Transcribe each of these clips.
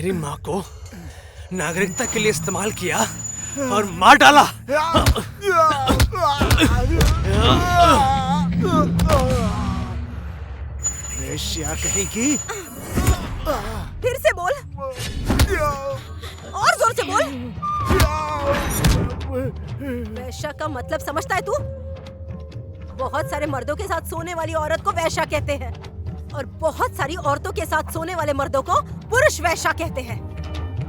मेरी माँ को नागरिकता के लिए इस्तेमाल किया और मार डाला। वेश्या कहेगी। फिर से बोल, और जोर से बोल। वैश्या का मतलब समझता है तू? बहुत सारे मर्दों के साथ सोने वाली औरत को वैश्या कहते हैं और बहुत सारी औरतों के साथ सोने वाले मर्दों को पुरुष वैश्या कहते हैं।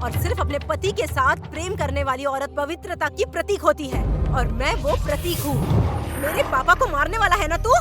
और सिर्फ अपने पति के साथ प्रेम करने वाली औरत पवित्रता की प्रतीक होती है और मैं वो प्रतीक हूँ। मेरे पापा को मारने वाला है ना तू?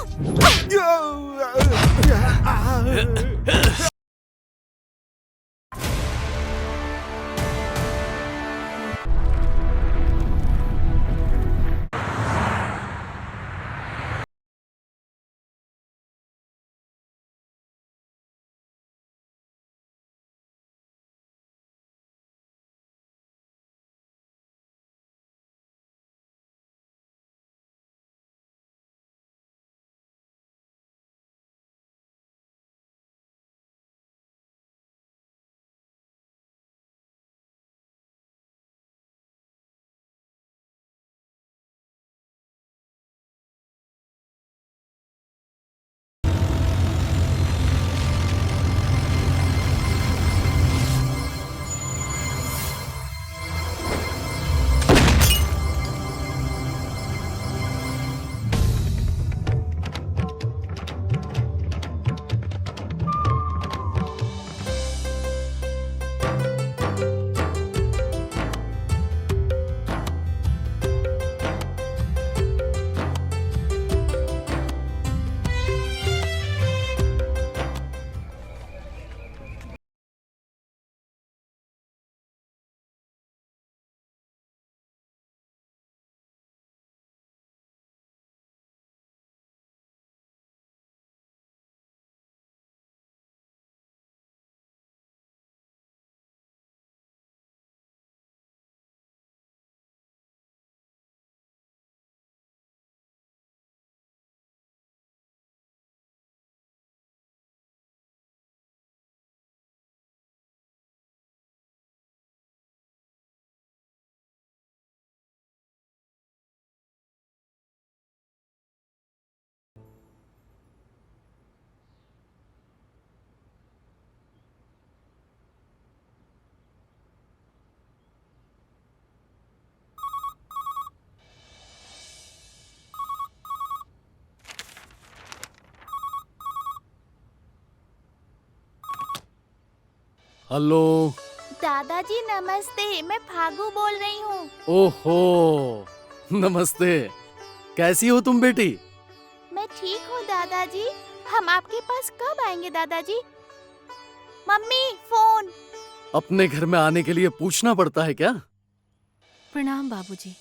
हेलो दादाजी नमस्ते, मैं फागू बोल रही हूँ। ओहो नमस्ते। कैसी हो तुम बेटी? मैं ठीक हूँ दादाजी। हम आपके पास कब आएंगे दादाजी? Mummy phone. अपने घर में आने के लिए पूछना पड़ता है क्या? प्रणाम बाबूजी,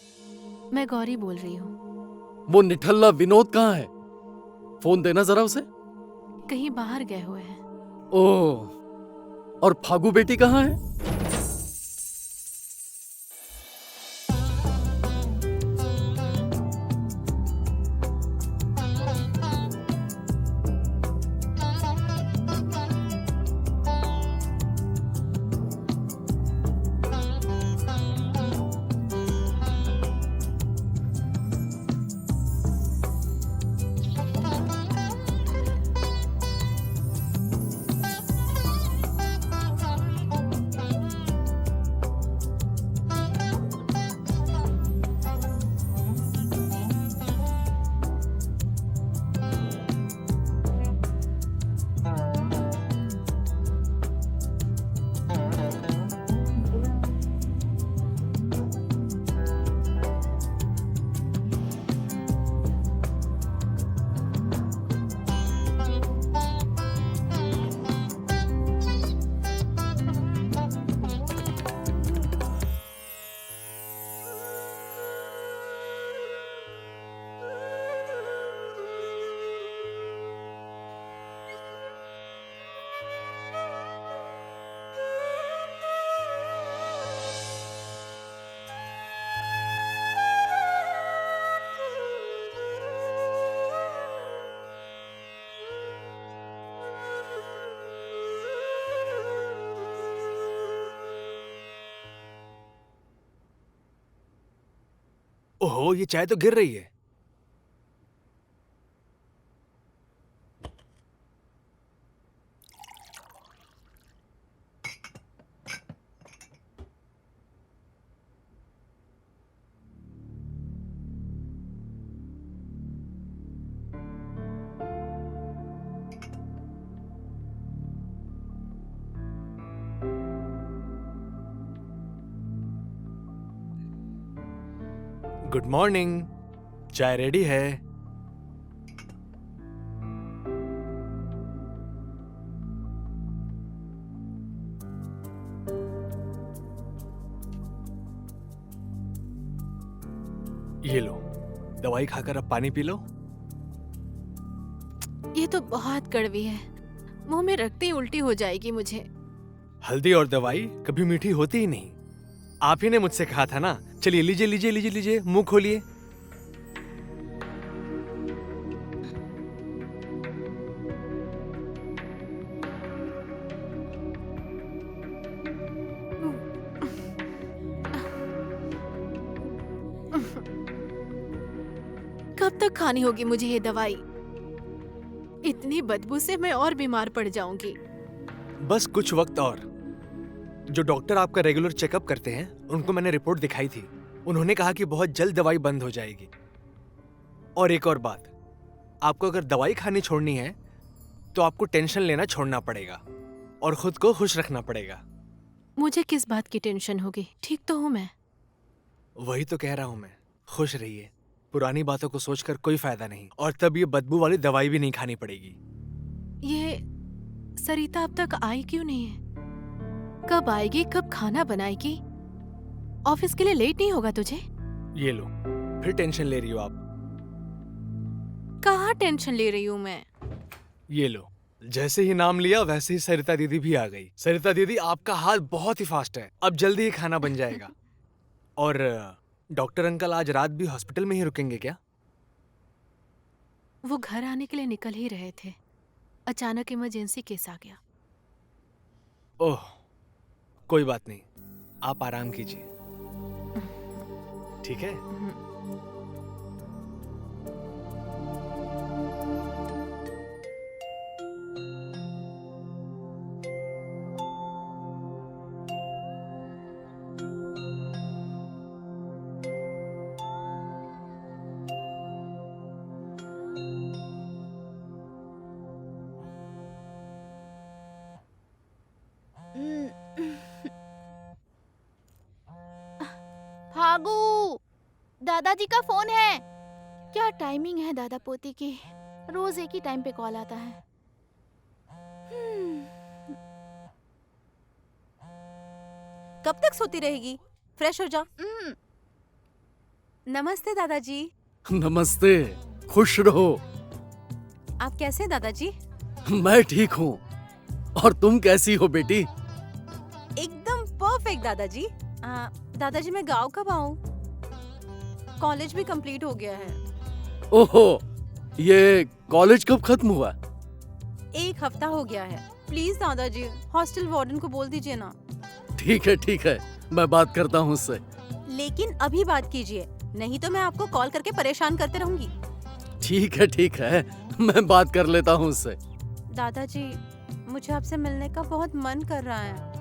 मैं गौरी बोल रही हूँ। वो निठल्ला विनोद कहाँ है? फोन देना जरा उसे। कहीं बाहर गए हुए हैं। ओह, और फागू बेटी कहाँ है? ओहो, ये चाय तो गिर रही है। गुड मॉर्निंग, चाय रेडी है। ये लो, दवाई खाकर अब पानी पी लो। ये तो बहुत कड़वी है, मुंह में रखते ही उल्टी हो जाएगी मुझे। हल्दी और दवाई कभी मीठी होती ही नहीं। आप ही ने मुझसे कहा था ना। चलिए लीजिए लीजिए लीजिए लीजिए, मुंह खोलिए। कब तक खानी होगी मुझे ये दवाई? इतनी बदबू से मैं और बीमार पड़ जाऊंगी। बस कुछ वक्त और। जो डॉक्टर आपका रेगुलर चेकअप करते हैं, उनको मैंने रिपोर्ट दिखाई थी। उन्होंने कहा कि बहुत जल्द दवाई बंद हो जाएगी। और एक और बात, आपको अगर दवाई खानी छोड़नी है तो आपको टेंशन लेना छोड़ना पड़ेगा और खुद को खुश रखना पड़ेगा। मुझे किस बात की टेंशन होगी? ठीक तो हूँ मैं। वही तो कह रहा हूं मैं, खुश रहिए। पुरानी बातों को सोचकर कोई फायदा नहीं, और तब ये बदबू वाली दवाई भी नहीं खानी पड़ेगी। ये सरिता अब तक आई क्यों नहीं है? कब आएगी? कब खाना बनाएगी? ऑफिस के लिए लेट नहीं होगा तुझे? ये लो, फिर टेंशन ले रही हो आप। कहाँ टेंशन ले रही हूँ मैं? ये लो, जैसे ही नाम लिया वैसे ही सरिता दीदी भी आ गई। सरिता दीदी, आपका हाथ बहुत ही फास्ट है, अब जल्दी ही खाना बन जाएगा। और डॉक्टर अंकल आज रात भी हॉस्पिटल में ही रुकेंगे क्या? वो घर आने के लिए निकल ही रहे थे, अचानक इमरजेंसी केस आ गया। ओह, कोई बात नहीं, आप आराम कीजिए, ठीक है? भागू, दादाजी का फोन है। क्या टाइमिंग है दादा पोती की, रोज एक ही टाइम पे कॉल आता है। कब तक सोती रहेगी? फ्रेश हो जा। नमस्ते दादाजी। नमस्ते, खुश रहो। आप कैसे हैं दादाजी? मैं ठीक हूँ, और तुम कैसी हो बेटी? एकदम परफेक्ट दादाजी। दादाजी मैं गांव कब आऊं? कॉलेज भी कंप्लीट हो गया है। ओहो, ये कॉलेज कब खत्म हुआ? 1 हफ्ता हो गया है। प्लीज दादाजी, हॉस्टल वार्डन को बोल दीजिए ना। ठीक है, मैं बात करता हूँ उससे। लेकिन अभी बात कीजिए, नहीं तो मैं आपको कॉल करके परेशान करते रहूंगी। ठीक है, मैं बात कर लेता हूँ उससे। दादाजी, मुझे आपसे मिलने का बहुत मन कर रहा है।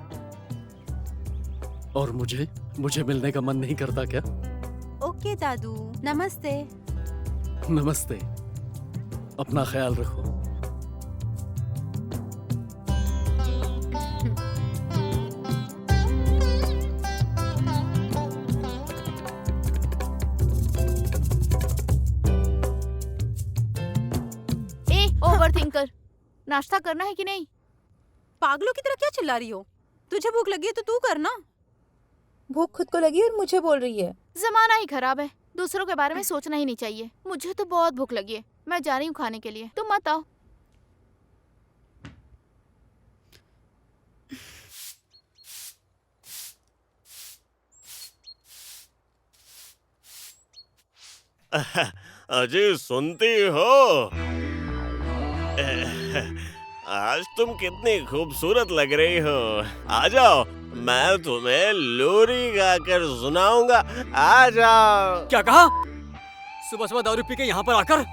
और मुझे मिलने का मन नहीं करता क्या? ओके दादू, नमस्ते। नमस्ते, अपना ख्याल रखो। ओवरथिंकर, नाश्ता करना है कि नहीं? पागलों की तरह क्या चिल्ला रही हो? तुझे भूख लगी है तो तू करना। भूख खुद को लगी और मुझे बोल रही है। जमाना ही खराब है, दूसरों के बारे में सोचना ही नहीं चाहिए। मुझे तो बहुत भूख लगी है, मैं जा रही हूँ खाने के लिए, तुम मत आओ। अजी, सुनती हो? आज तुम कितनी खूबसूरत लग रही हो। आ जाओ, मैं तुम्हें लोरी गाकर सुनाऊंगा। आ जाओ। क्या कहा? सुबह सुबह दारू पी के यहाँ पर आकर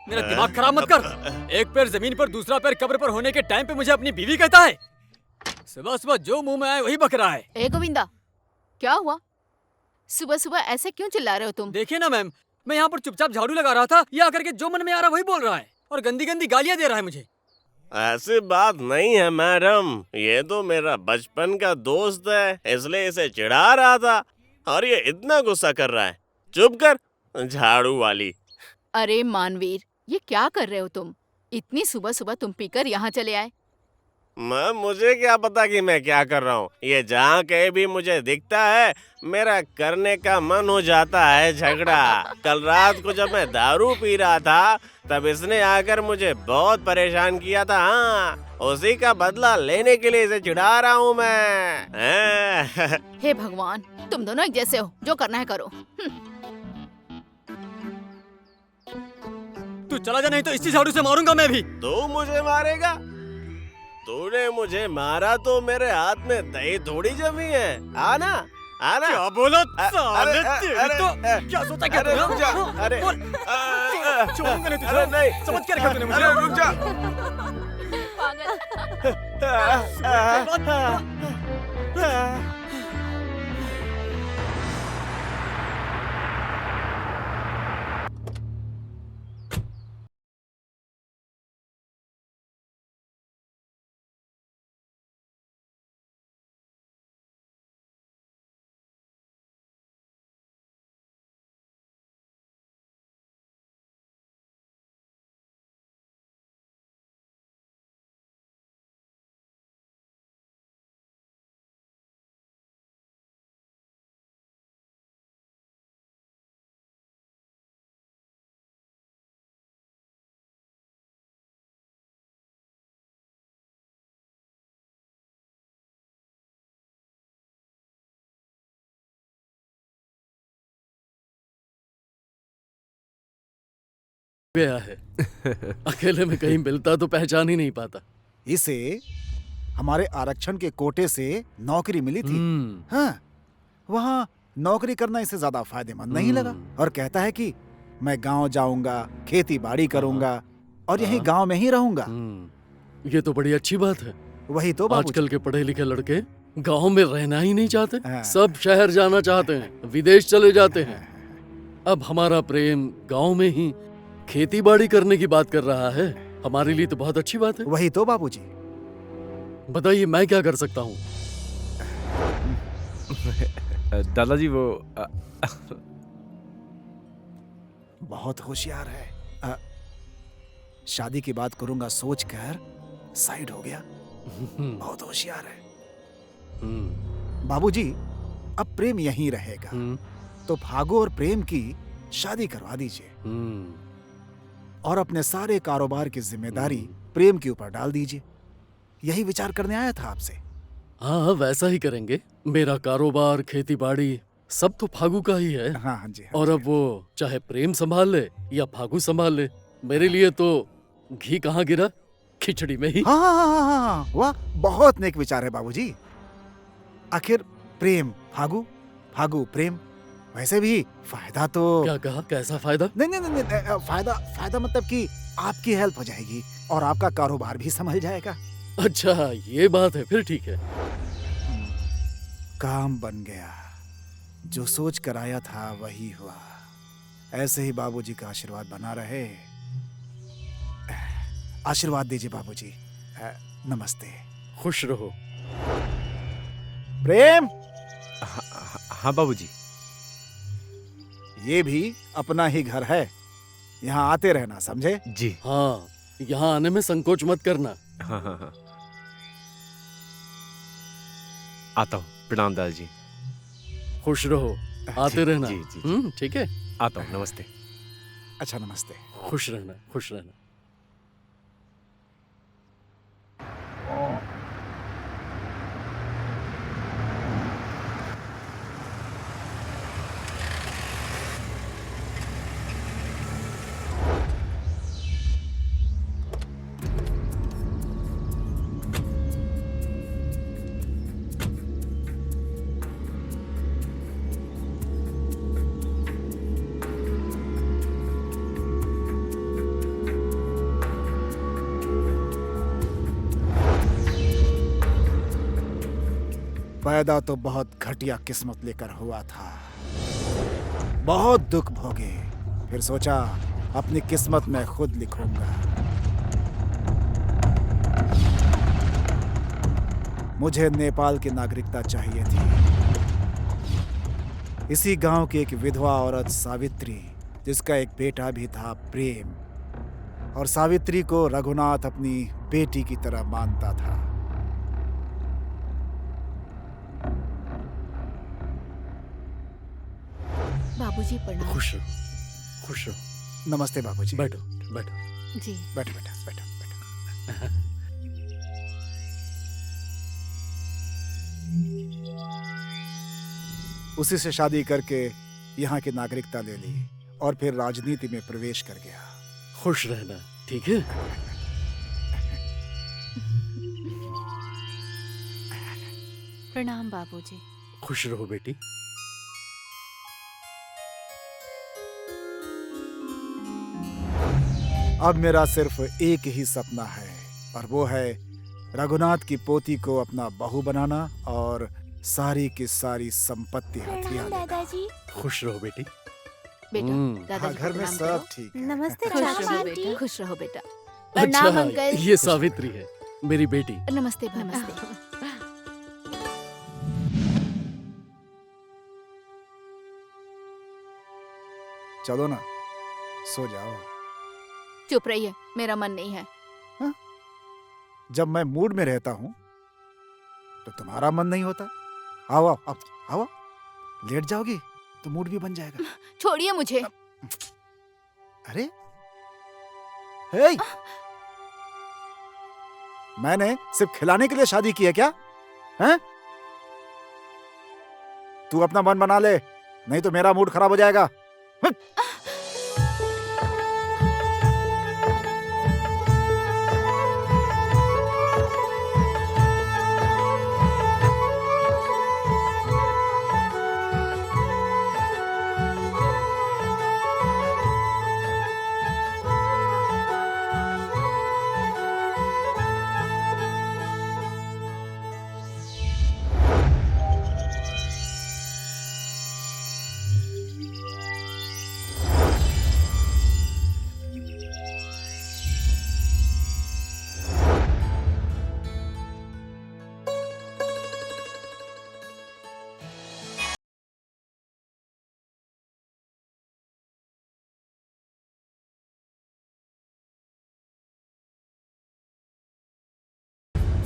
मेरा दिमाग खराब मत कर। एक पैर जमीन पर दूसरा पैर कब्र पर होने के टाइम पे मुझे अपनी बीवी कहता है। सुबह सुबह जो मुंह में आए वही बक रहा है। ए गोविंदा, क्या हुआ? सुबह सुबह ऐसे क्यों चिल्ला रहे हो तुम? देखिए ना मैम, मैं यहाँ पर चुपचाप झाड़ू लगा रहा था, ये आकर के जो मन में आ रहा वही बोल रहा है और गंदी गंदी गालियाँ दे रहा है मुझे। ऐसी बात नहीं है मैडम, ये तो मेरा बचपन का दोस्त है, इसलिए इसे चिढ़ा रहा था और ये इतना गुस्सा कर रहा है। चुप कर झाड़ू वाली। अरे मानवीर, ये क्या कर रहे हो तुम? इतनी सुबह सुबह तुम पीकर यहाँ चले आए। मुझे क्या पता कि मैं क्या कर रहा हूँ। ये जहाँ कहीं भी मुझे दिखता है मेरा करने का मन हो जाता है झगड़ा। कल रात को जब मैं दारू पी रहा था तब इसने आकर मुझे बहुत परेशान किया था। हाँ, उसी का बदला लेने के लिए इसे चिढ़ा रहा हूँ मैं। हे भगवान, तुम दोनों एक जैसे हो, जो करना है करो। तू चला जा, नहीं तो इसी झाड़ू से मारूंगा मैं भी। तू मुझे मारेगा? तूने मुझे मारा तो मेरे हाथ में दही थोड़ी जमी है। आना आना। क्या बोला? अरे, क्या सोचा क्या अरे, रुक जा। अरे, छोड़ूंगा नहीं तुझे। अरे, नहीं। समझ क्या रखा तूने मुझे? अरे, रुक जा। गया है। अकेले में कहीं मिलता तो पहचान ही नहीं पाता। इसे हमारे आरक्षण के कोटे से नौकरी मिली थी। हाँ, वहाँ नौकरी करना इसे ज्यादा फायदेमंद नहीं लगा और कहता है कि मैं गांव जाऊंगा, खेती बाड़ी करूंगा और यही गांव में ही रहूंगा। ये तो बड़ी अच्छी बात है। वही तो बाबूजी। आजकल के पढ़े लिखे लड़के गांव में रहना ही नहीं चाहते। हाँ। सब शहर जाना चाहते हैं, विदेश चले जाते हैं। अब हमारा प्रेम गांव में ही खेती बाड़ी करने की बात कर रहा है। हमारे लिए तो बहुत अच्छी बात है। वही तो बाबूजी। बताइए मैं क्या कर सकता हूँ? दादाजी वो बहुत होशियार है। शादी की बात करूंगा सोचकर साइड हो गया। बहुत होशियार है। बाबूजी, अब प्रेम यहीं रहेगा तो फागू और प्रेम की शादी करवा दीजिए और अपने सारे कारोबार की जिम्मेदारी प्रेम के ऊपर डाल दीजिए। यही विचार करने आया था आपसे। हाँ, वैसा ही करेंगे। मेरा कारोबार, खेती बाड़ी सब तो फागू का ही है। हाँ हाँ जी। हाँ और जी। अब वो चाहे प्रेम संभाल ले या फागू संभाल ले, मेरे लिए तो घी कहाँ गिरा, खिचड़ी में ही। हाँ हाँ हाँ हाँ हाँ, वाह, बहुत नेक विचार है बाबूजी। आखिर प्रेम फागू, फागू प्रेम, वैसे भी फायदा तो। क्या कहा? कैसा फायदा? नहीं नहीं नहीं, नहीं फायदा मतलब कि आपकी हेल्प हो जाएगी और आपका कारोबार भी संभल जाएगा। अच्छा, ये बात है, फिर ठीक है। काम बन गया। जो सोच कर आया था वही हुआ। ऐसे ही बाबूजी का आशीर्वाद बना रहे। आशीर्वाद दीजिए बाबूजी। नमस्ते। खुश रहो। प्रेम। हाँ बाबूजी। ये भी अपना ही घर है, यहाँ आते रहना, समझे? जी। हाँ, यहाँ आने में संकोच मत करना। हाँ हाँ हाँ, आता हूँ। प्रणाम दादाजी। खुश रहो, आते रहना। जी जी। ठीक है, आता हूँ। नमस्ते। अच्छा, नमस्ते। खुश रहना, खुश रहना। पैदा तो बहुत घटिया किस्मत लेकर हुआ था। बहुत दुख भोगे, फिर सोचा अपनी किस्मत मैं खुद लिखूंगा। मुझे नेपाल की नागरिकता चाहिए थी। इसी गांव की एक विधवा औरत सावित्री, जिसका एक बेटा भी था प्रेम, और सावित्री को रघुनाथ अपनी बेटी की तरह मानता था। बाबूजी प्रणाम। खुश रहो, खुश रहो। नमस्ते बाबूजी। बैठो बैठो। जी। बैठो बेटा, बैठो बैठो। उसी से शादी करके यहाँ की नागरिकता ले ली और फिर राजनीति में प्रवेश कर गया। खुश रहना, ठीक है? प्रणाम बाबूजी। खुश रहो बेटी। अब मेरा सिर्फ एक ही सपना है, और वो है रघुनाथ की पोती को अपना बहू बनाना और सारी की सारी संपत्ति हथिया लेना। दादाजी। खुश रहो बेटी। बेटा हाँ, दादाजी घर को में प्रणाम सब करो। ठीक है। नमस्ते खुश चाची। रहो बेटा, खुश रहो बेटा। प्रणाम अच्छा, अंकल। ये सावित्री है, मेरी बेटी। नमस्ते नमस्ते। चलो ना, सो जाओ। चुप रहिए, मेरा मन नहीं है। जब मैं मूड में रहता हूँ तो तुम्हारा मन नहीं होता। आओ आओ आओ, आओ। लेट जाओगी तो मूड भी बन जाएगा। छोड़िए मुझे। अरे हे, मैंने सिर्फ खिलाने के लिए शादी की है क्या? हैं? तू अपना मन बना ले, नहीं तो मेरा मूड खराब हो जाएगा।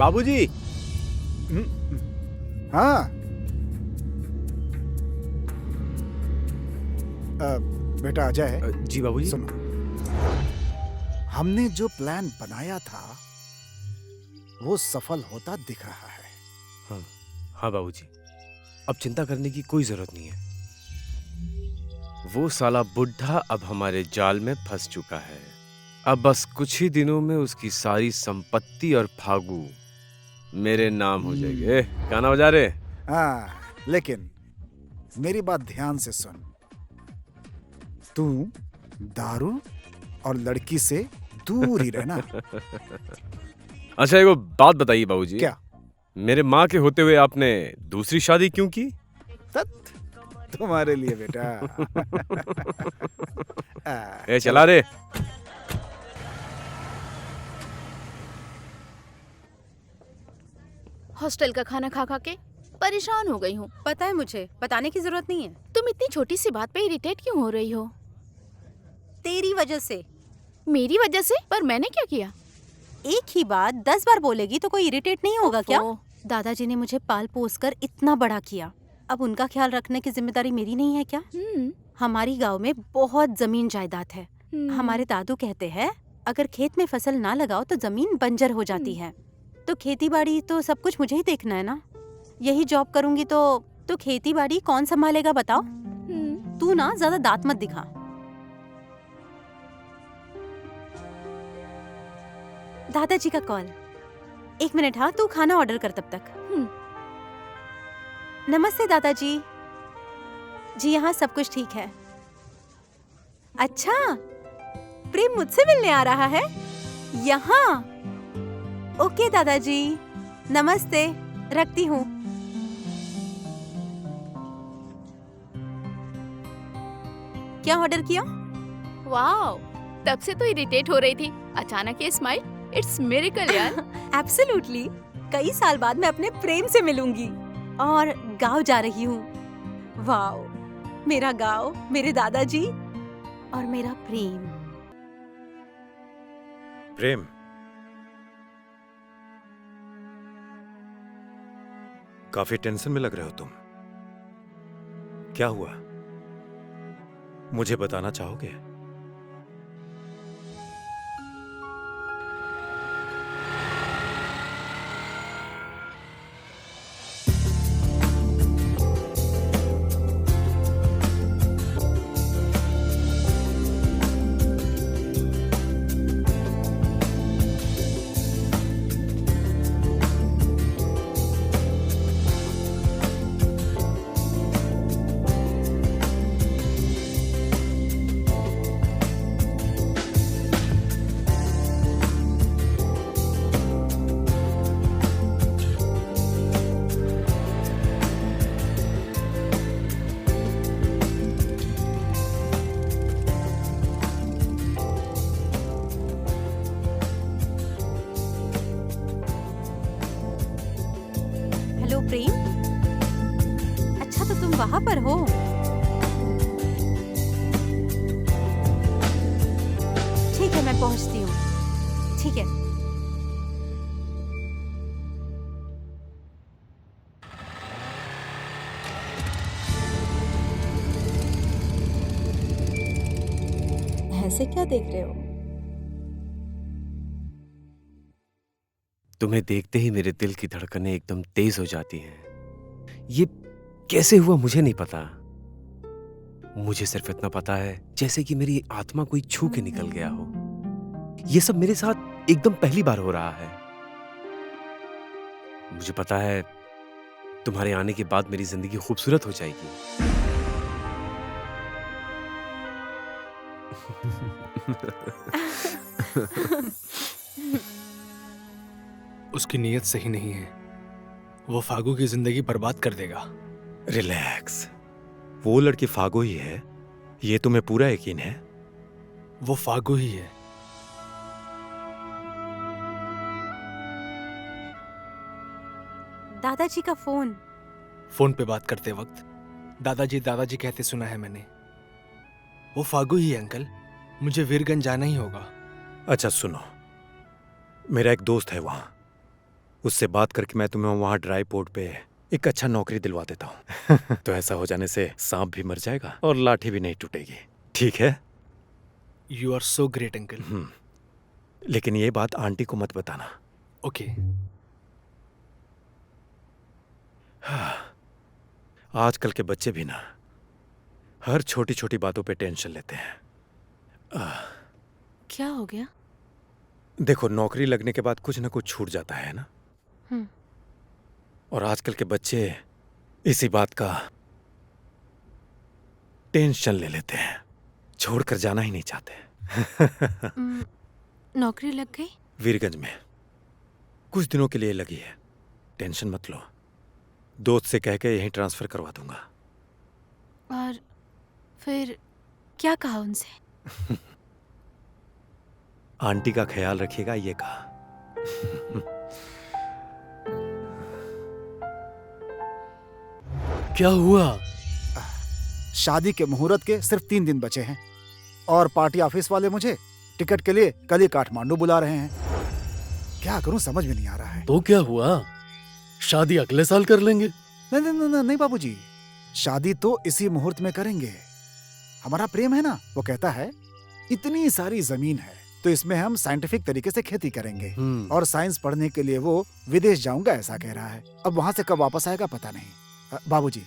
बाबूजी। हाँ। बेटा अजय, जी बाबूजी। सुनो, हमने जो प्लान बनाया था वो सफल होता दिख रहा है। हाँ हाँ बाबूजी, अब चिंता करने की कोई जरूरत नहीं है। वो साला बुढ़ा अब हमारे जाल में फंस चुका है। अब बस कुछ ही दिनों में उसकी सारी संपत्ति और फागू मेरे नाम हो जाएंगे। गाना बजा रहे? हाँ, लेकिन मेरी बात ध्यान से सुन। तू दारू और लड़की से दूर ही रहना। अच्छा, एक बात बताइए बाबूजी। क्या? मेरे माँ के होते हुए आपने दूसरी शादी क्यों की? तुम्हारे लिए बेटा। ए चला रे। हॉस्टल का खाना खा खा के परेशान हो गई हूँ। पता है मुझे, बताने की जरूरत नहीं है। तुम इतनी छोटी सी बात पे इरिटेट क्यों हो रही हो? तेरी वजह से। मेरी वजह से? पर मैंने क्या किया? एक ही बात 10 बार बोलेगी तो कोई इरिटेट नहीं होगा क्या? ओह। दादाजी ने मुझे पाल पोस कर इतना बड़ा किया, अब उनका ख्याल रखने की जिम्मेदारी मेरी नहीं है क्या? हमारी गांव में बहुत जमीन जायदाद है। हमारे दादू कहते हैं अगर खेत में फसल ना लगाओ तो जमीन बंजर हो जाती है। तो खेती बाड़ी तो सब कुछ मुझे ही देखना है ना। यही जॉब करूंगी तो खेती बाड़ी कौन संभालेगा बताओ? तू ना ज्यादा दांत मत दिखा। दादाजी का कॉल। 1 मिनट। हाँ, तू खाना ऑर्डर कर तब तक। नमस्ते दादाजी। जी यहाँ सब कुछ ठीक है। अच्छा, प्रेम मुझसे मिलने आ रहा है यहाँ? ओके दादाजी, नमस्ते, रखती हूँ। क्या ऑर्डर किया? वाओ, तब से तो इरिटेट हो रही थी, अचानक ये स्माइल, इट्स मिरेकल यार। एब्सोल्युटली। कई साल बाद मैं अपने प्रेम से मिलूंगी और गांव जा रही हूँ। वाओ, मेरा गांव, मेरे दादाजी और मेरा प्रेम। प्रेम, काफी टेंशन में लग रहे हो तुम। क्या हुआ, मुझे बताना चाहोगे? हेलो प्रेम, अच्छा तो तुम वहां पर हो। ठीक है, मैं पहुंचती हूँ। ठीक है। ऐसे क्या देख रहे हो? तुम्हें देखते ही मेरे दिल की धड़कनें एकदम तेज हो जाती हैं। ये कैसे हुआ मुझे नहीं पता। मुझे सिर्फ इतना पता है जैसे कि मेरी आत्मा कोई छू के निकल गया हो। ये सब मेरे साथ एकदम पहली बार हो रहा है। मुझे पता है तुम्हारे आने के बाद मेरी जिंदगी खूबसूरत हो जाएगी। उसकी नीयत सही नहीं है। वो फागू की जिंदगी बर्बाद कर देगा। रिलैक्स, वो लड़की फागू ही है, ये तुम्हें पूरा यकीन है? वो फागू ही है। दादाजी का फोन। फोन पे बात करते वक्त दादाजी दादाजी कहते सुना है मैंने। वो फागू ही है अंकल। मुझे वीरगंज जाना ही होगा। अच्छा सुनो, मेरा एक दोस्त है वहां, उससे बात करके मैं तुम्हें वहां ड्राई पोर्ट पे एक अच्छा नौकरी दिलवा देता हूँ। तो ऐसा हो जाने से सांप भी मर जाएगा और लाठी भी नहीं टूटेगी। ठीक है? You are so great uncle. लेकिन ये बात आंटी को मत बताना। ओके। आजकल के बच्चे भी ना हर छोटी छोटी बातों पे टेंशन लेते हैं। क्या हो गया? देखो, नौकरी लगने के बाद कुछ ना कुछ छूट जाता है ना। और आजकल के बच्चे इसी बात का टेंशन ले लेते हैं, छोड़कर जाना ही नहीं चाहते। नौकरी लग गई? वीरगंज में कुछ दिनों के लिए लगी है, टेंशन मत लो। दोस्त से कह के यहीं ट्रांसफर करवा दूंगा। और फिर क्या कहा उनसे? आंटी का ख्याल रखिएगा, ये कहा। क्या हुआ? शादी के मुहूर्त के सिर्फ 3 दिन बचे हैं और पार्टी ऑफिस वाले मुझे टिकट के लिए कल ही काठमांडू बुला रहे हैं। क्या करूं समझ में नहीं आ रहा है। तो क्या हुआ, शादी अगले साल कर लेंगे? नहीं नहीं नहीं, नहीं बाबूजी, शादी तो इसी मुहूर्त में करेंगे। हमारा प्रेम है ना, वो कहता है इतनी सारी जमीन है तो इसमें हम साइंटिफिक तरीके से खेती करेंगे। और साइंस पढ़ने के लिए वो विदेश जाऊंगा ऐसा कह रहा है। अब वहां से कब वापस आएगा पता नहीं। बाबूजी,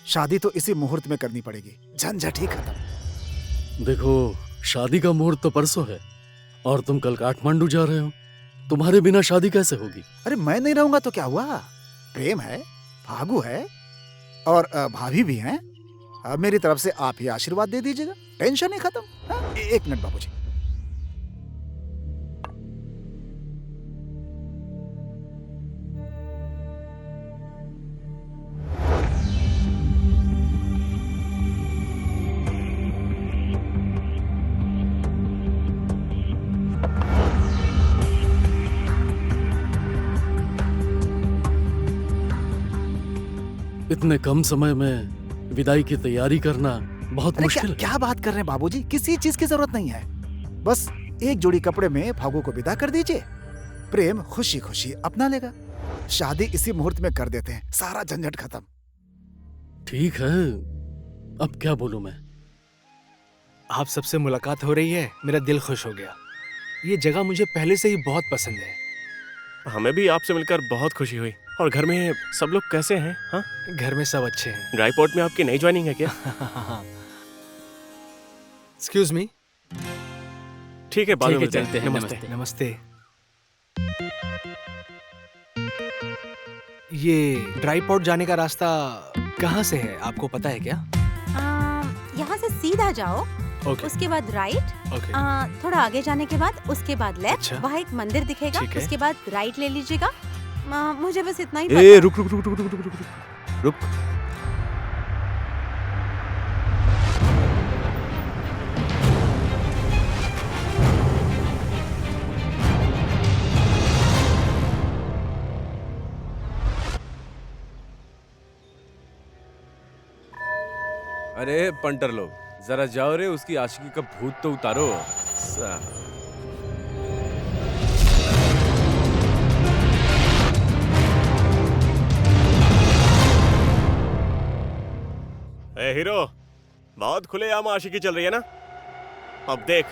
शादी तो इसी मुहूर्त में करनी पड़ेगी, झंझट ही खत्म। देखो, शादी का मुहूर्त तो परसों है और तुम कल काठमांडू जा रहे हो। तुम्हारे बिना शादी कैसे होगी? अरे मैं नहीं रहूंगा तो क्या हुआ, प्रेम है, फागू है और भाभी भी हैं। मेरी तरफ से आप ही आशीर्वाद दे दीजिएगा, टेंशन ही खत्म। हाँ? 1 मिनट बाबूजी। इतने कम समय में विदाई की तैयारी करना बहुत अरे मुश्किल है। क्या बात कर रहे हैं बाबूजी, किसी चीज की जरूरत नहीं है। बस एक जोड़ी कपड़े में फागू को विदा कर दीजिए, प्रेम खुशी खुशी अपना लेगा। शादी इसी मुहूर्त में कर देते हैं, सारा झंझट खत्म। ठीक है, अब क्या बोलूं मैं। आप सबसे मुलाकात हो रही है, मेरा दिल खुश हो गया। ये जगह मुझे पहले से ही बहुत पसंद है। हमें भी आपसे मिलकर बहुत खुशी हुई। और घर में सब लोग कैसे हैं? हाँ, घर में सब अच्छे हैं। ड्राई पोर्ट में आपकी नई ज्वाइनिंग है क्या? Excuse me. ठीक है, बाद में ठीक है, मिलते हैं। चलते हैं। नमस्ते। नमस्ते। ये ड्राई पोर्ट जाने का रास्ता कहाँ से है, आपको पता है क्या? यहाँ से सीधा जाओ, ओके। उसके बाद राइट, ओके। थोड़ा आगे जाने के बाद उसके बाद लेफ्ट। अच्छा। वहाँ एक मंदिर दिखेगा, ठीक है। उसके बाद राइट ले लीजिएगा। मुझे बस इतना ही ए, पता है। रुक रुक रुक रुक रुक रुक रुक रुक। अरे पंटर लोग, जरा जाओ रे, उसकी आशिकी का भूत तो उतारो। ए हीरो, बहुत खुलेआम आशिकी चल रही है ना? अब देख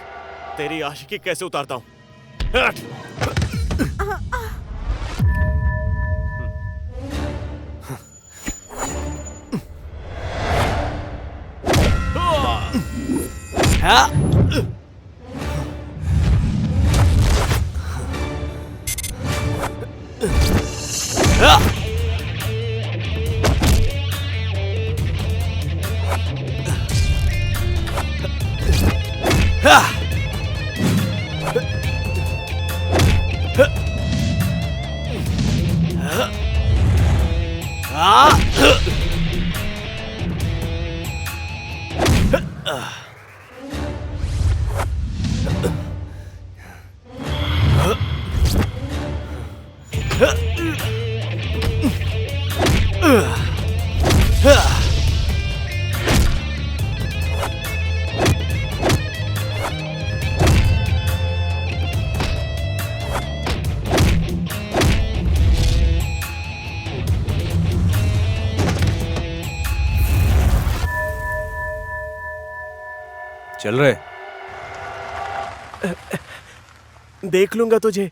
तेरी आशिकी कैसे उतारता हूँ। चल रहे। देख लूंगा तुझे।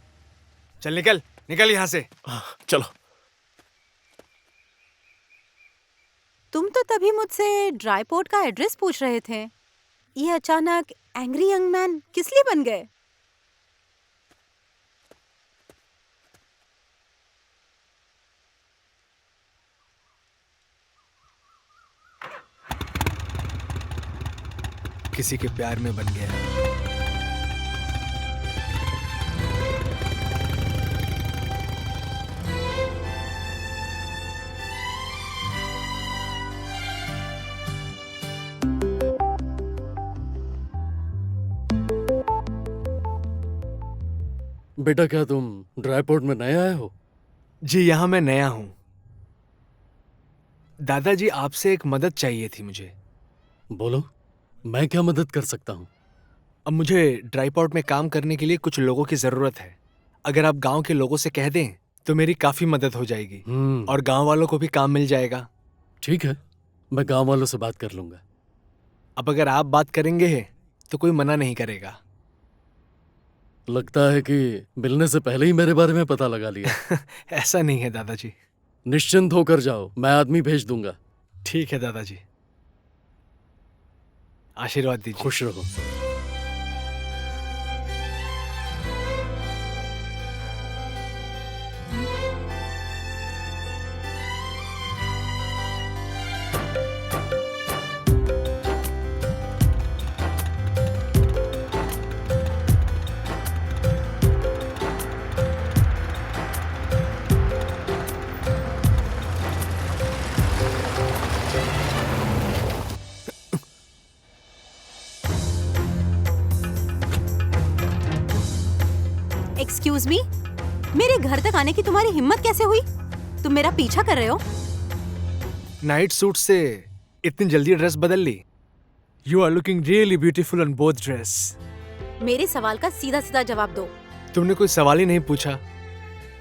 चल निकल, निकल यहाँ से। चलो। तुम तो तभी मुझसे ड्राई पोर्ट का एड्रेस पूछ रहे थे। ये अचानक एंग्री यंग मैन किस लिए बन गए? किसी के प्यार में बन गया। बेटा, क्या तुम ड्राई पोर्ट में नए आए हो? जी, यहाँ मैं नया हूँ। दादाजी, आपसे एक मदद चाहिए थी मुझे। बोलो, मैं क्या मदद कर सकता हूँ? अब मुझे ड्राई पोर्ट में काम करने के लिए कुछ लोगों की जरूरत है। अगर आप गांव के लोगों से कह दें तो मेरी काफी मदद हो जाएगी और गांव वालों को भी काम मिल जाएगा। ठीक है, मैं गांव वालों से बात कर लूंगा। अब अगर आप बात करेंगे तो कोई मना नहीं करेगा। लगता है कि मिलने से पहले ही मेरे बारे में पता लगा लिया। ऐसा नहीं है दादाजी। निश्चिंत होकर जाओ, मैं आदमी भेज दूंगा। ठीक है दादाजी, आशीर्वाद दीजिए। खुश रहो। एक्सक्यूज मी, मेरे घर तक आने की तुम्हारी हिम्मत कैसे हुई? तुम मेरा पीछा कर रहे हो? नाइट सूट से इतनी जल्दी ड्रेस बदल ली? You are looking really beautiful on both dress. मेरे सवाल का सीधा सीधा जवाब दो। तुमने कोई सवाल ही नहीं पूछा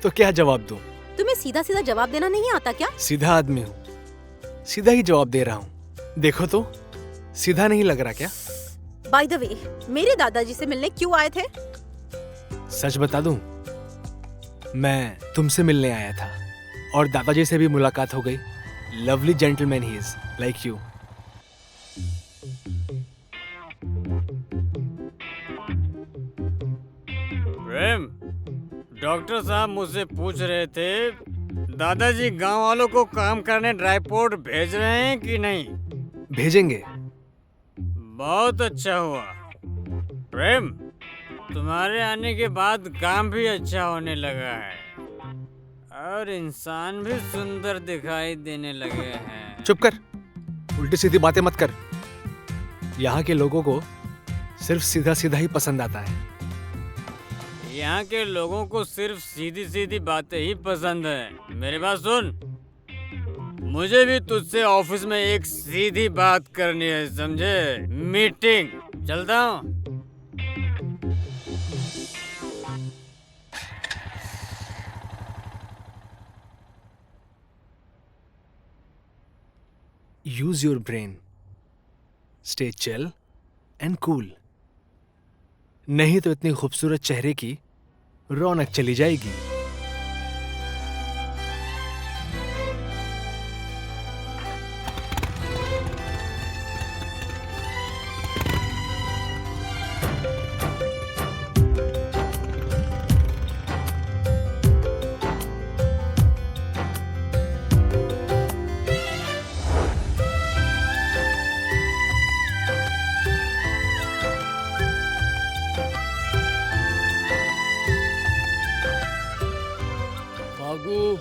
तो क्या जवाब दूं? तुम्हें सीधा सीधा जवाब देना नहीं आता क्या? सीधा आदमी हूँ, सीधा ही जवाब दे रहा हूँ। देखो तो सीधा नहीं लग रहा क्या? बाय द वे, मेरे दादाजी से मिलने क्यों आए थे? सच बता दूं, मैं तुमसे मिलने आया था और दादाजी से भी मुलाकात हो गई। Lovely gentleman he is, like you. Prem, doctor साहब मुझसे पूछ रहे थे दादाजी गांव वालों को काम करने ड्राईपोर्ट भेज रहे हैं कि नहीं? भेजेंगे। बहुत अच्छा हुआ। प्रेम, तुम्हारे आने के बाद काम भी अच्छा होने लगा है और इंसान भी सुंदर दिखाई देने लगे हैं। चुप कर, उल्टी सीधी बातें मत कर। यहाँ के लोगों को सिर्फ सीधा सीधा ही पसंद आता है। यहाँ के लोगों को सिर्फ सीधी सीधी बातें ही पसंद है। मेरी बात सुन, मुझे भी तुझसे ऑफिस में एक सीधी बात करनी है, समझे? मीटिंग, चलता हूँ। Use your brain. Stay chill and cool. नहीं तो इतनी खूबसूरत चेहरे की रौनक चली जाएगी।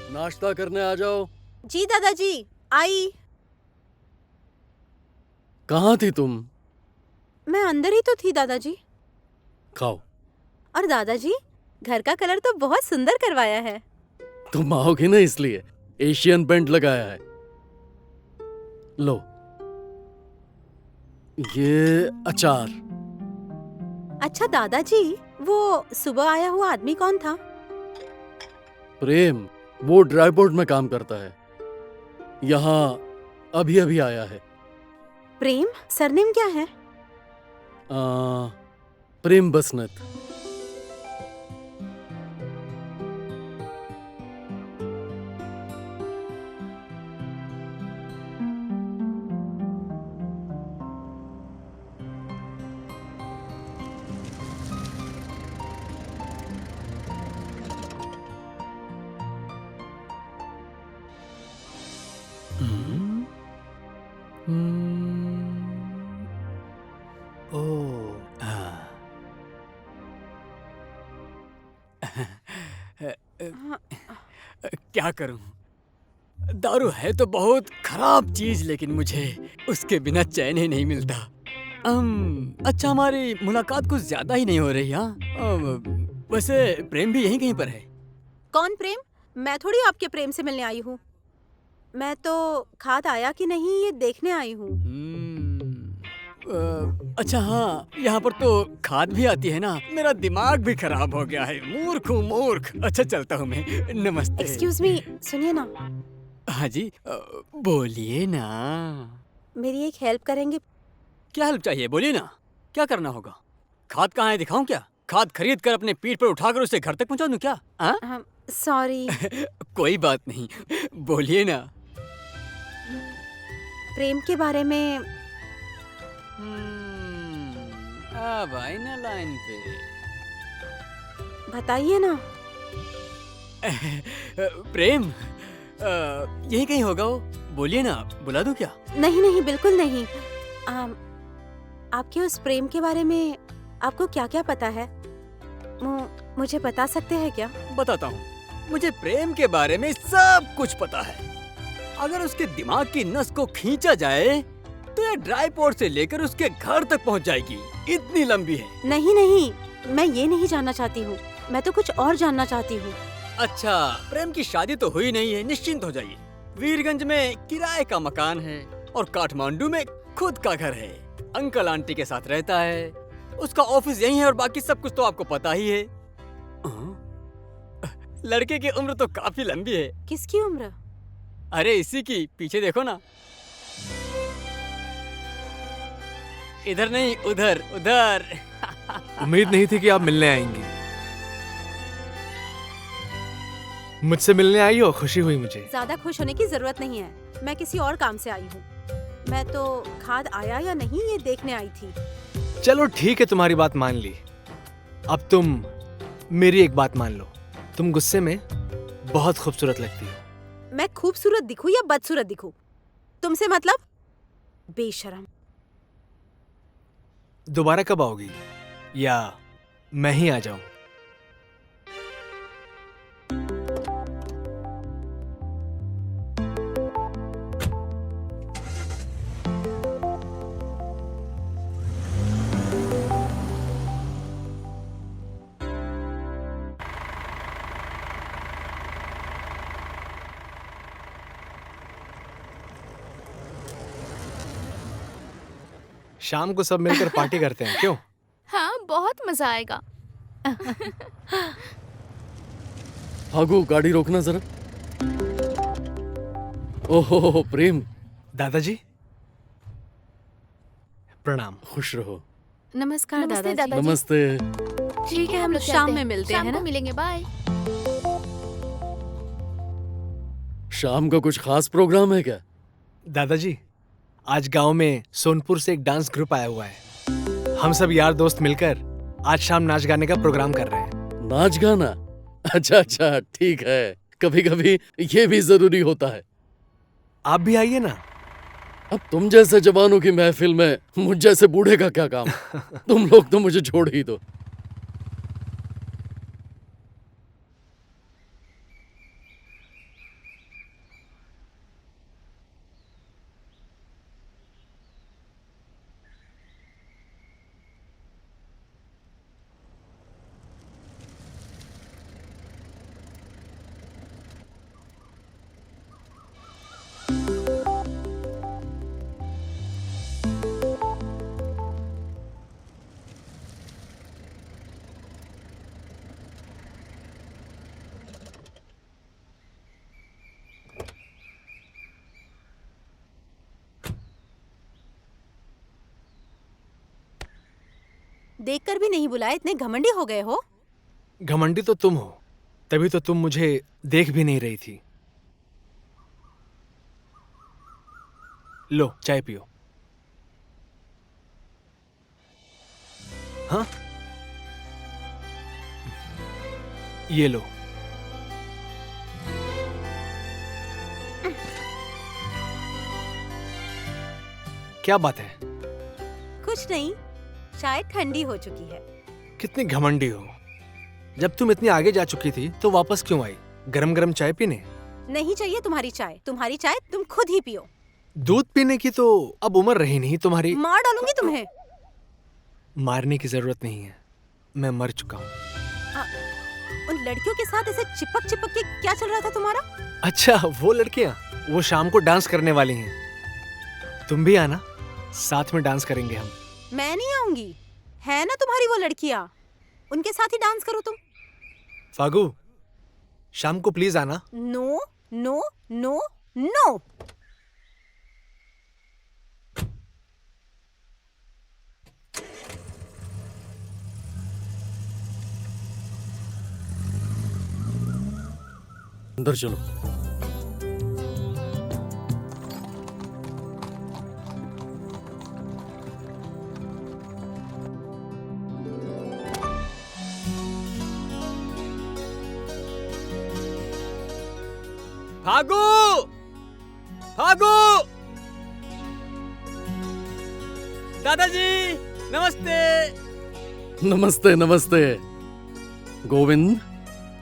नाश्ता करने आ जाओ। जी दादाजी, आई। कहाँ थी तुम? मैं अंदर ही तो थी दादाजी। खाओ। और दादाजी, घर का कलर तो बहुत सुंदर करवाया है। तुम आओगे ना इसलिए एशियन पेंट लगाया है। लो, ये अचार। अच्छा दादाजी, वो सुबह आया हुआ आदमी कौन था? प्रेम, वो ड्राईपोर्ट में काम करता है, यहाँ अभी अभी आया है। प्रेम? सरनेम क्या है? प्रेम बसनत। क्या करूं? दारू है तो बहुत खराब चीज, लेकिन मुझे उसके बिना चैन ही नहीं मिलता। अच्छा, हमारी मुलाकात कुछ ज्यादा ही नहीं हो रही। हाँ, वैसे प्रेम भी यहीं कहीं पर है। कौन प्रेम? मैं थोड़ी आपके प्रेम से मिलने आई हूँ। मैं तो खाद आया कि नहीं ये देखने आई हूँ। अच्छा हाँ, यहाँ पर तो खाद भी आती है ना। मेरा दिमाग भी खराब हो गया है। मूर्ख हूँ, मूर्ख। अच्छा, चलता हूँ मैं। नमस्ते। एक्सक्यूज मी, सुनिए ना। हाँ जी, बोलिए ना। मेरी एक हेल्प करेंगे? क्या हेल्प चाहिए? बोलिए ना, क्या करना होगा? खाद कहाँ है, दिखाऊं क्या? खाद खरीद कर अपने पीठ पर उठाकर उसे घर तक पहुँचा दूं क्या? सॉरी। कोई बात नहीं, बोलिए ना। प्रेम के बारे में। अब आई ना लाइन पे। बताइए ना। प्रेम यही कहीं होगा वो। बोलिए ना, बुला दूं क्या? नहीं नहीं, बिल्कुल नहीं। आपके उस प्रेम के बारे में आपको क्या क्या पता है? मुझे बता सकते हैं क्या? बताता हूँ। मुझे प्रेम के बारे में सब कुछ पता है। अगर उसके दिमाग की नस को खींचा जाए तो ये ड्राईपोर्ट से लेकर उसके घर तक पहुँच जाएगी। इतनी लंबी है। नहीं नहीं, मैं ये नहीं जानना चाहती हूँ। मैं तो कुछ और जानना चाहती हूँ। अच्छा, प्रेम की शादी तो हुई नहीं है, निश्चिंत हो जाइए। वीरगंज में किराए का मकान है और काठमांडू में खुद का घर है। अंकल आंटी के साथ रहता है, उसका ऑफिस यही है और बाकी सब कुछ तो आपको पता ही है। लड़के की उम्र तो काफी लंबी है। किसकी उम्र? अरे इसी की, पीछे देखो ना। इधर नहीं, उधर उधर। उम्मीद नहीं थी कि आप मिलने आएंगी। मुझसे मिलने आई हो, खुशी हुई मुझे। ज्यादा खुश होने की जरूरत नहीं है, मैं किसी और काम से आई हूँ। मैं तो खाद आया या नहीं ये देखने आई थी। चलो ठीक है, तुम्हारी बात मान ली। अब तुम मेरी एक बात मान लो, तुम गुस्से में बहुत खूबसूरत लगती हो। मैं खूबसूरत दिखूं या बदसूरत दिखूं, तुमसे मतलब? बेशरम। दोबारा कब आओगी, या मैं ही आ जाऊं? शाम को सब मिलकर पार्टी करते हैं, क्यों? हाँ, बहुत मजा आएगा। फागू, गाड़ी रोकना जरा। ओहो प्रेम। दादाजी प्रणाम। खुश रहो। नमस्कार नमस्ते दादाजी। नमस्ते। ठीक है, हम लोग शाम में मिलते हैं शाम को ना? मिलेंगे, बाय। शाम का कुछ खास प्रोग्राम है क्या? दादाजी, आज गांव में सोनपुर से एक डांस ग्रुप आया हुआ है। हम सब यार दोस्त मिलकर आज शाम नाच गाने का प्रोग्राम कर रहे हैं। नाच गाना? अच्छा अच्छा, ठीक है। कभी कभी ये भी जरूरी होता है। आप भी आइए ना। अब तुम जैसे जवानों की महफिल में मुझ जैसे बूढ़े का क्या काम? तुम लोग तो मुझे छोड़ ही दो। देखकर भी नहीं बुलाए, इतने घमंडी हो गए हो? घमंडी तो तुम हो, तभी तो तुम मुझे देख भी नहीं रही थी। लो चाय पियो। हाँ, ये लो। क्या बात है? कुछ नहीं, शायद ठंडी हो चुकी है। कितनी घमंडी हो। जब तुम इतनी आगे जा चुकी थी तो वापस क्यों आई? गरम गरम चाय पीने? नहीं चाहिए तुम्हारी चाय, तुम्हारी चाय तुम खुद ही पियो। दूध पीने की तो अब उम्र रही नहीं तुम्हारी। मार डालूंगी तुम्हें। मारने की जरूरत नहीं है, मैं मर चुका हूँ। उन लड़कियों के साथ ऐसे चिपक चिपक के क्या चल रहा था तुम्हारा? अच्छा, वो लड़कियाँ, वो शाम को डांस करने वाली हैं। तुम भी आना, साथ में डांस करेंगे हम। मैं नहीं आऊंगी। है ना तुम्हारी वो लड़कियां, उनके साथ ही डांस करो तुम। फागू, शाम को प्लीज आना। No no no no. अंदर चलो। फागू, फागू, दादाजी नमस्ते। नमस्ते नमस्ते। गोविंद,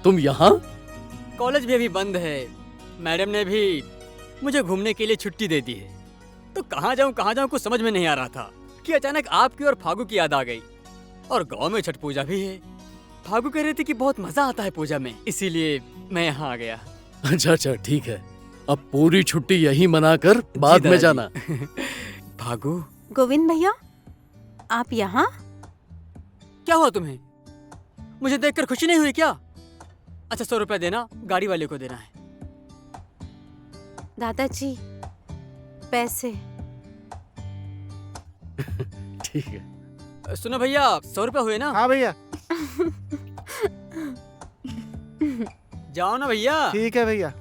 तुम यहाँ? कॉलेज भी अभी बंद है, मैडम ने भी मुझे घूमने के लिए छुट्टी दे दी है। तो कहाँ जाऊँ कुछ समझ में नहीं आ रहा था कि अचानक आपकी और फागू की याद आ गई। और गांव में छठ पूजा भी है। फागू कह रही थी कि बहुत मजा आता है पूजा में, इसीलिए मैं यहाँ आ गया। अच्छा अच्छा, ठीक है। अब पूरी छुट्टी यही मनाकर बाद में दादाजी। जाना। भागू, गोविंद भैया, आप यहाँ? क्या हुआ तुम्हें? मुझे देखकर खुशी नहीं हुई क्या? अच्छा 100 रुपया देना, गाड़ी वाले को देना है। दादाजी, पैसे। ठीक है। सुनो भैया, 100 रुपया हुए ना? हाँ भैया। जाओ ना भैया। ठीक है भैया।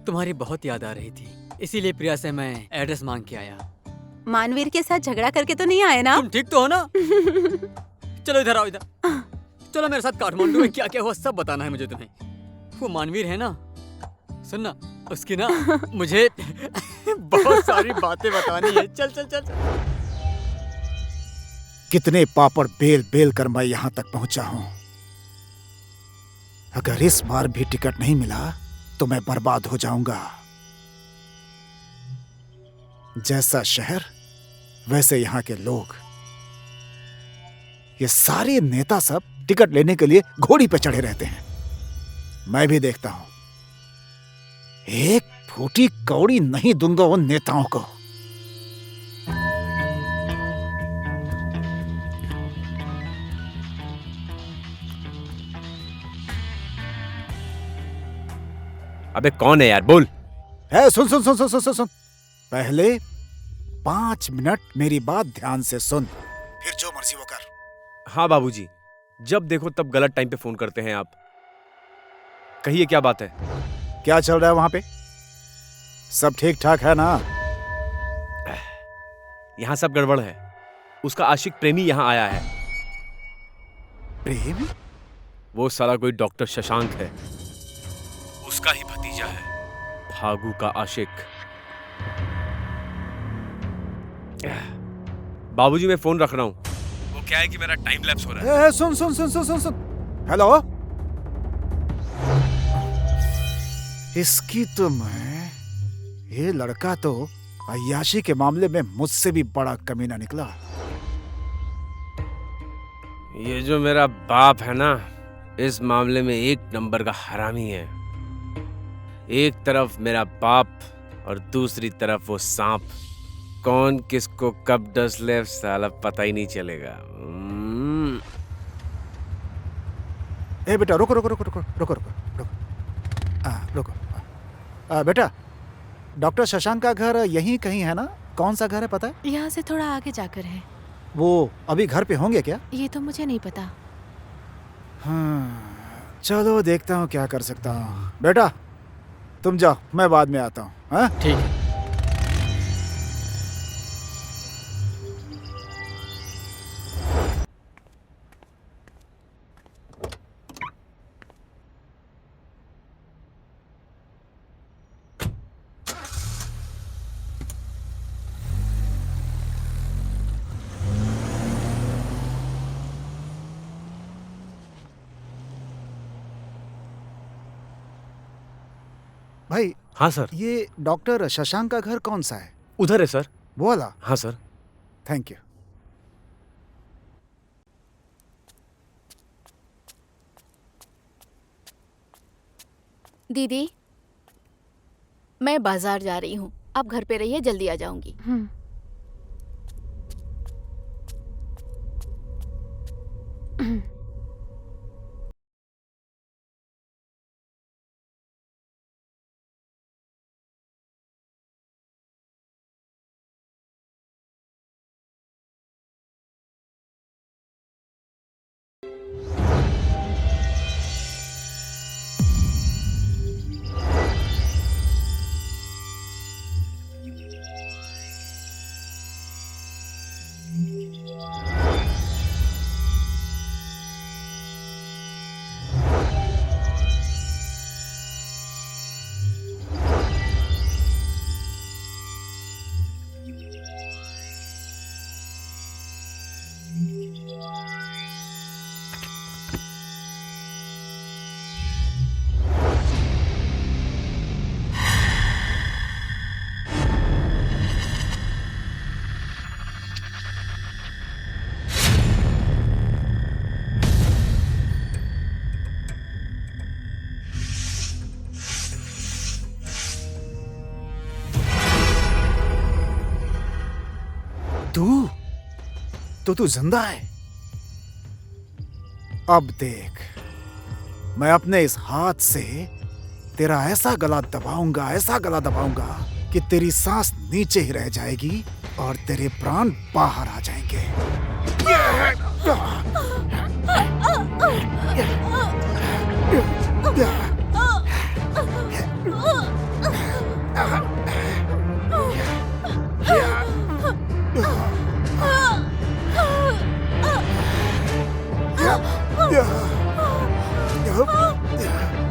तुम्हारी बहुत याद आ रही थी, इसीलिए प्रिया से मैं एड्रेस मांग के आया। मानवीर के साथ झगड़ा करके तो नहीं आए ना? तुम ठीक तो हो ना? चलो इधर आओ, इधर चलो मेरे साथ। काठमांडू में क्या क्या हुआ सब बताना है मुझे तुम्हें। वो मानवीर है ना, सुनना, उसकी ना मुझे बहुत सारी बातें बतानी है। चल चल चल, चल। कितने पापड़ बेल बेल कर मैं यहां तक पहुंचा हूं। अगर इस बार भी टिकट नहीं मिला तो मैं बर्बाद हो जाऊंगा। जैसा शहर वैसे यहां के लोग। ये सारे नेता सब टिकट लेने के लिए घोड़ी पे चढ़े रहते हैं। मैं भी देखता हूं, एक फूटी कौड़ी नहीं दूंगा उन नेताओं को। अबे कौन है यार, बोल। है, सुन सुन सुन सुन सुन सुन सुन। पहले 5 मिनट मेरी बात ध्यान से सुन, फिर जो मर्जी वो कर। हाँ बाबूजी, जब देखो तब गलत टाइम पे फोन करते हैं आप। कहिए क्या बात है? क्या चल रहा है वहां पे? सब ठीक ठाक है ना? यहाँ सब गड़बड़ है। उसका आशिक प्रेमी यहाँ आया है। प्रेमी? वो साला कोई डॉक्टर शशांक है, उसका ही भतीजा है, भागू का आशिक। बाबूजी मैं फोन रख रहा हूँ। वो क्या है कि मेरा टाइम लैप्स हो रहा है। सुन सुन सुन सुन सुन सुन। हेलो, इसकी तो ये लड़का तो अय्याशी के मामले में मुझसे भी बड़ा कमीना निकला। ये जो मेरा बाप है ना, इस मामले में 1 नंबर का हरामी है। एक तरफ मेरा बाप और दूसरी तरफ वो सांप। कौन किसको कब डस ले साला पता ही नहीं चलेगा। ए बेटा, रुको रुको रुको रुको रुको रुको रुको। बेटा, डॉक्टर शशांक का घर यहीं कहीं है ना? कौन सा घर है पता है? यहाँ से थोड़ा आगे जाकर है। वो अभी घर पे होंगे क्या? ये तो मुझे नहीं पता। हाँ, चलो देखता हूँ क्या कर सकता हूँ। बेटा तुम जाओ, मैं बाद में आता हूँ। हाँ ठीक है। भाई। हाँ सर। ये डॉक्टर शशांक का घर कौन सा है? उधर है सर। वो वाला? हाँ सर। Thank you. दीदी, मैं बाजार जा रही हूँ, आप घर पे रहिए, जल्दी आ जाऊंगी। तू जिंदा है? अब देख, मैं अपने इस हाथ से तेरा ऐसा गला दबाऊंगा कि तेरी सांस नीचे ही रह जाएगी और तेरे प्राण बाहर आ जाएंगे।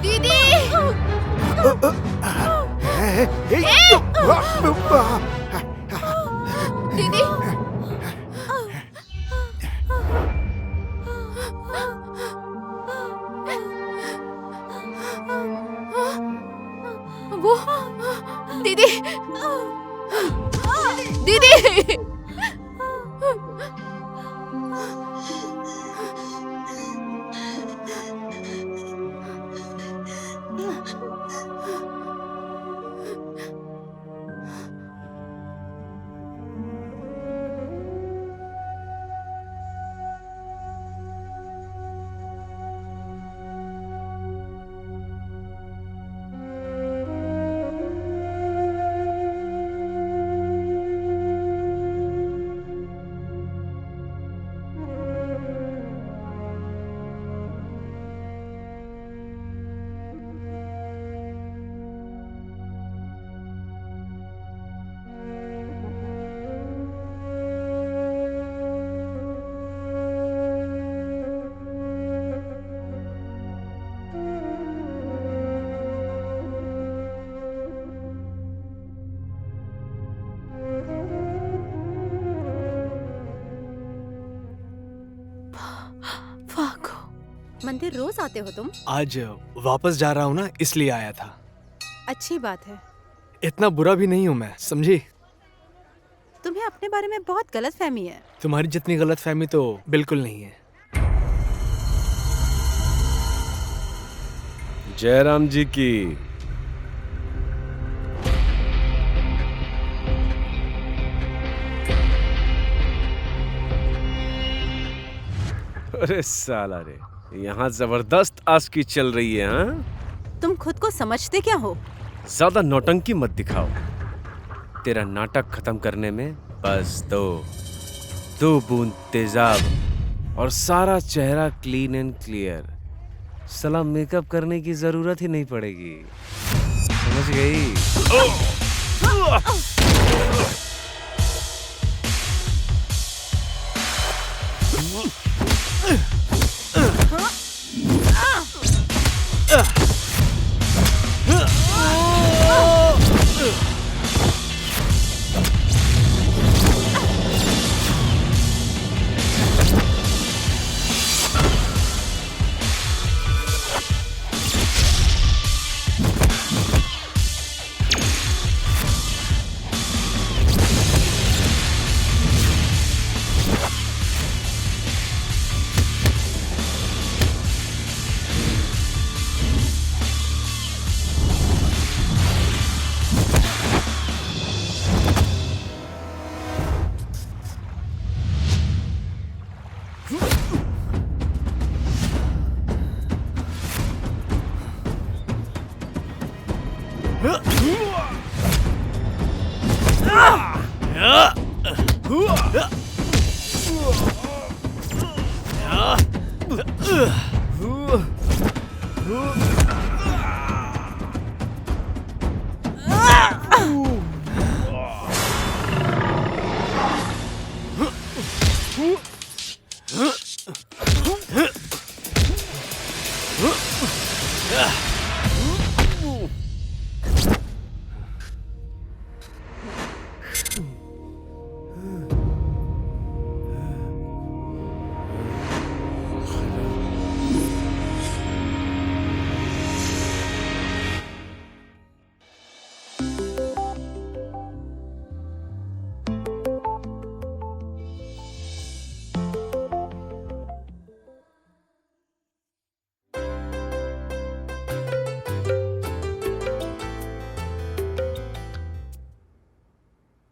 दीदी! दीदी! वो दीदी! दीदी! मंदिर रोज आते हो तुम? आज वापस जा रहा हूँ ना, इसलिए आया था। अच्छी बात है। इतना बुरा भी नहीं हूँ मैं, समझी? तुम्हें अपने बारे में बहुत गलतफहमी है। तुम्हारी जितनी गलतफहमी तो बिल्कुल नहीं है। जयराम जी की। अरे साला रे, यहाँ जबरदस्त आस्की चल रही है। हाँ, तुम खुद को समझते क्या हो? ज्यादा नौटंकी मत दिखाओ। तेरा नाटक खत्म करने में बस दो बूंद तेजाब और सारा चेहरा क्लीन एंड क्लियर। साला मेकअप करने की जरूरत ही नहीं पड़ेगी, समझ गई?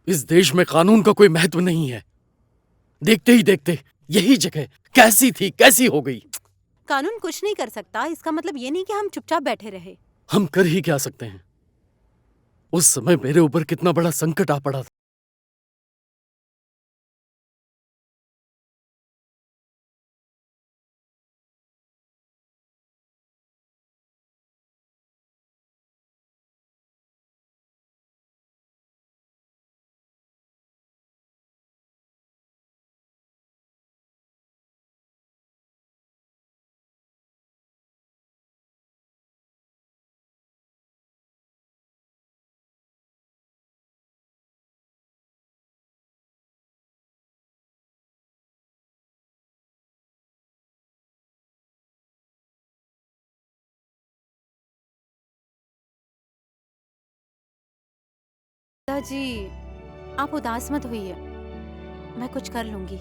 इस देश में कानून का कोई महत्व नहीं है। देखते ही देखते यही जगह कैसी थी कैसी हो गई। कानून कुछ नहीं कर सकता, इसका मतलब ये नहीं कि हम चुपचाप बैठे रहे। हम कर ही क्या सकते हैं? उस समय मेरे ऊपर कितना बड़ा संकट आ पड़ा था। दादाजी, आप उदास मत होइए, मैं कुछ कर लूंगी।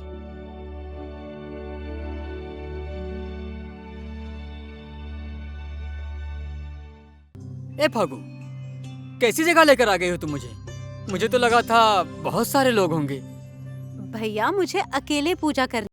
ए फागू, कैसी जगह लेकर आ गई हो तुम मुझे? मुझे तो लगा था बहुत सारे लोग होंगे। भैया, मुझे अकेले पूजा करनी।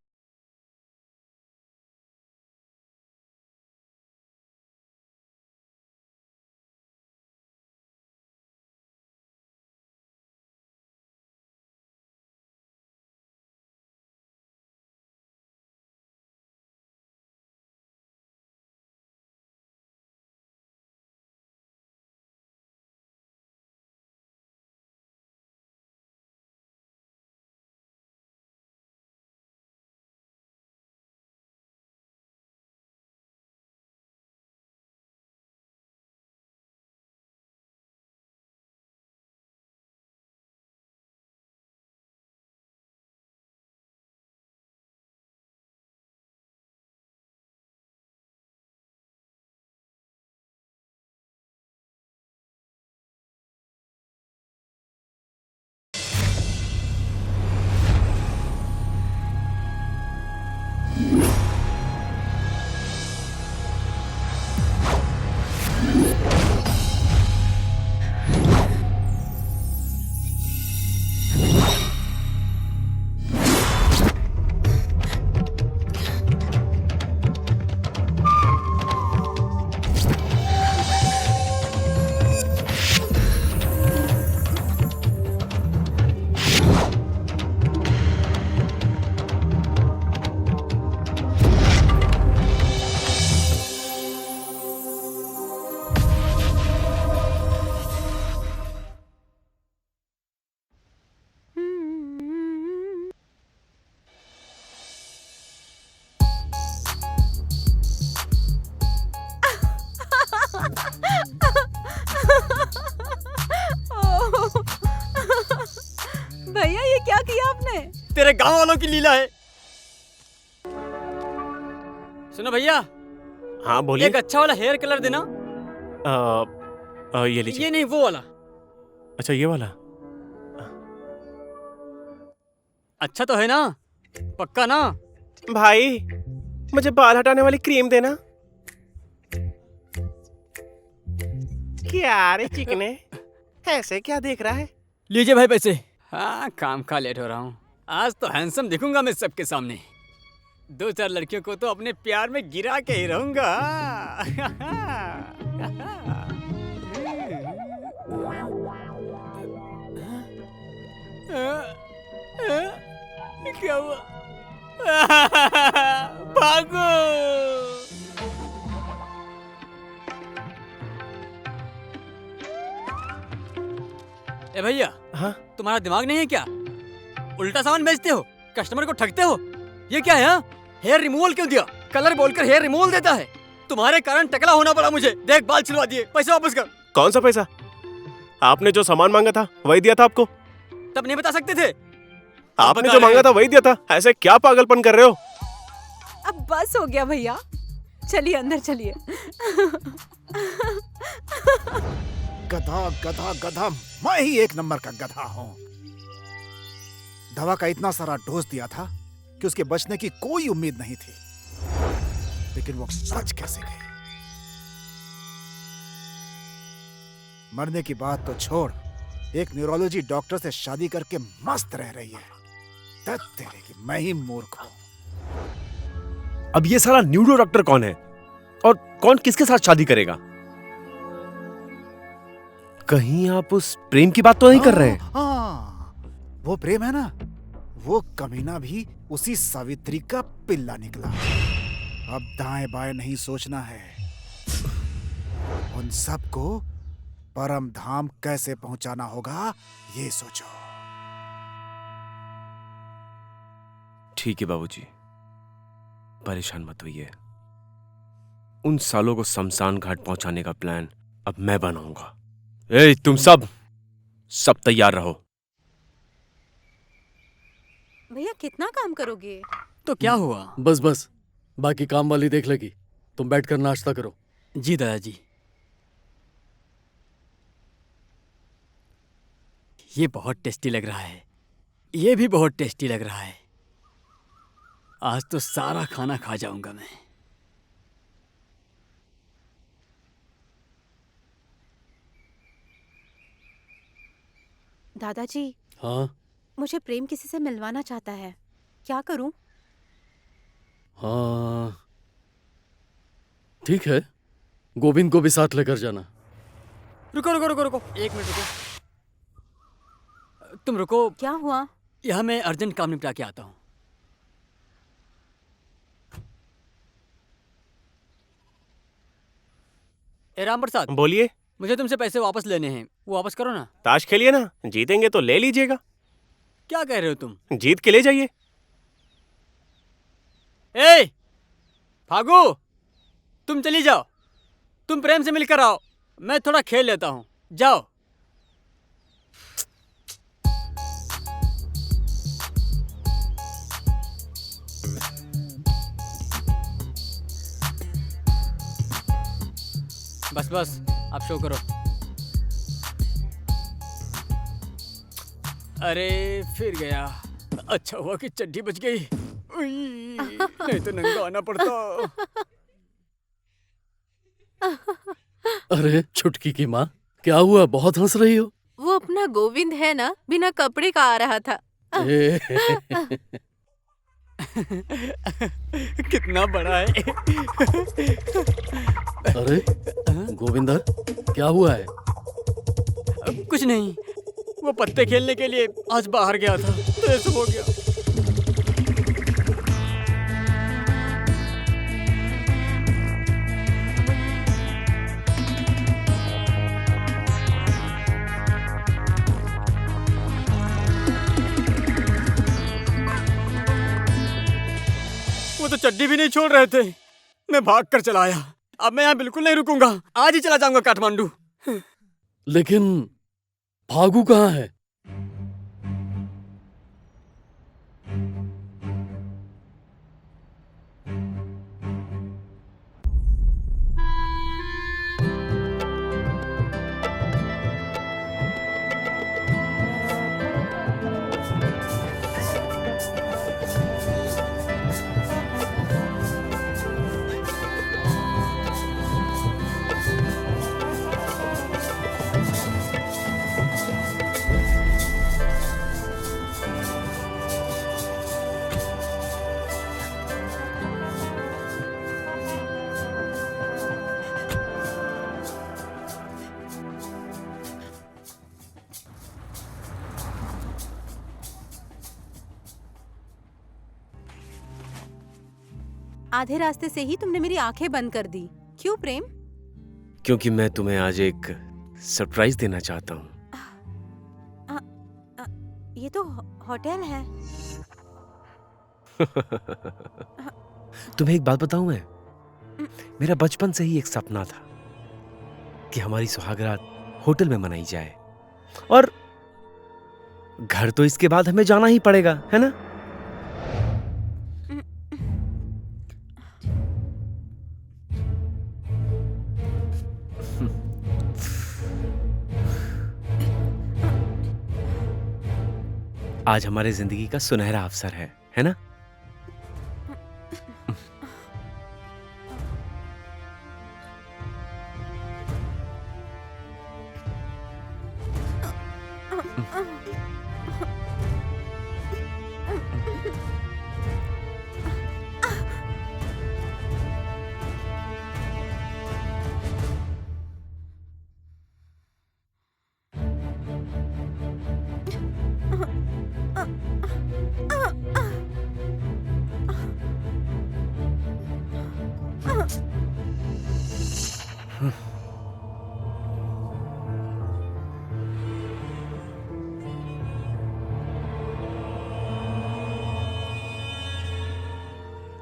भैया, ये क्या किया आपने? तेरे गांव वालों की लीला है। सुनो भैया। हाँ बोलिए। एक अच्छा वाला हेयर कलर देना। ये लीजिए। ये नहीं, वो वाला। अच्छा, ये वाला। अच्छा तो है ना? पक्का ना? भाई, मुझे बाल हटाने वाली क्रीम देना। क्या रे चिकने, ऐसे क्या देख रहा है? लीजिए भाई पैसे। हाँ, काम का लेट हो रहा हूँ। आज तो हैंडसम दिखूंगा मैं सबके सामने। 2-4 लड़कियों को तो अपने प्यार में गिरा के ही रहूंगा। क्या हुआ? भागो! ए भैया। हाँ? तुम्हारा दिमाग नहीं है क्या? उल्टा सामान बेचते हो, कस्टमर को ठगते हो। ये क्या है? हेयर रिमूवल क्यों दिया? कलर बोलकर हेयर रिमूवल देता है। तुम्हारे कारण टकला होना पड़ा मुझे। देख, बाल छिलवा दिए, पैसे वापस कर। कौन सा पैसा? आपने जो सामान मांगा था वही दिया था आपको। तब नहीं बता सकते थे? आपने जो मांगा था वही दिया था। ऐसे क्या पागलपन कर रहे हो? अब बस हो गया भैया, चलिए अंदर चलिए। गधा गधा गधा, मैं ही एक नंबर का गधा हूँ। दवा का इतना सारा डोज दिया था कि उसके बचने की कोई उम्मीद नहीं थी, लेकिन वो बच कैसे गई? मरने की बात तो छोड़, एक न्यूरोलॉजी डॉक्टर से शादी करके मस्त रह रही है। तक तेरे की मैं ही मूर्ख हूँ। अब ये सारा न्यूरो डॉक्टर कौन है और कौन किसके साथ शादी करेगा? कहीं आप उस प्रेम की बात तो नहीं कर रहे हैं? हाँ, वो प्रेम है ना, वो कमीना भी उसी सावित्री का पिल्ला निकला। अब दाएं बाएं नहीं सोचना है, उन सबको परम धाम कैसे पहुंचाना होगा ये सोचो। ठीक है बाबूजी, परेशान मत होइए। उन सालों को शमशान घाट पहुंचाने का प्लान अब मैं बनाऊंगा। ए, तुम सब तैयार रहो। भैया कितना काम करोगे? तो क्या हुआ? बस बस, बाकी काम वाली देख लेगी। तुम बैठकर नाश्ता करो। जी दादाजी। ये बहुत टेस्टी लग रहा है। ये भी बहुत टेस्टी लग रहा है। आज तो सारा खाना खा जाऊंगा मैं। दादाजी, हाँ मुझे प्रेम किसी से मिलवाना चाहता है, क्या करूं? हाँ, ठीक है, गोविंद को भी साथ लेकर जाना। रुको रुको रुको रुको, एक मिनट रुको। तुम रुको। क्या हुआ? यहाँ मैं अर्जेंट काम निपटा के आता हूँ। ए राम प्रसाद, बोलिए। मुझे तुमसे पैसे वापस लेने हैं, वो वापस करो ना। ताश खेलिए ना, जीतेंगे तो ले लीजिएगा। क्या कह रहे हो तुम? जीत के ले जाइए। ए फागू, तुम चली जाओ। तुम प्रेम से मिलकर आओ, मैं थोड़ा खेल लेता हूँ। जाओ। बस बस, आप शो करो। अरे फिर गया। अच्छा हुआ कि चड्डी बच गई, नहीं तो नंगा आना पड़ता। अरे छुटकी की माँ, क्या हुआ? बहुत हंस रही हो। वो अपना गोविंद है ना, बिना कपड़े का आ रहा था। कितना बड़ा है। अरे गोविंदा, क्या हुआ है? कुछ नहीं, वो पत्ते खेलने के लिए आज बाहर गया था तो ये सब हो गया। वो तो चड्डी भी नहीं छोड़ रहे थे, मैं भाग कर चला आया। अब मैं यहाँ बिल्कुल नहीं रुकूंगा, आज ही चला जाऊंगा काठमांडू। लेकिन फागू कहाँ है? आधे रास्ते से ही तुमने मेरी आंखें बंद कर दी। क्यों प्रेम? क्योंकि मैं तुम्हें आज एक सरप्राइज देना चाहता हूँ। ये तो होटल है। तुम्हें एक बात बताऊं मैं? मेरा बचपन से ही एक सपना था कि हमारी सुहागरात होटल में मनाई जाए, और घर तो इसके बाद हमें जाना ही पड़ेगा, है ना? आज हमारे जिंदगी का सुनहरा अवसर है ना?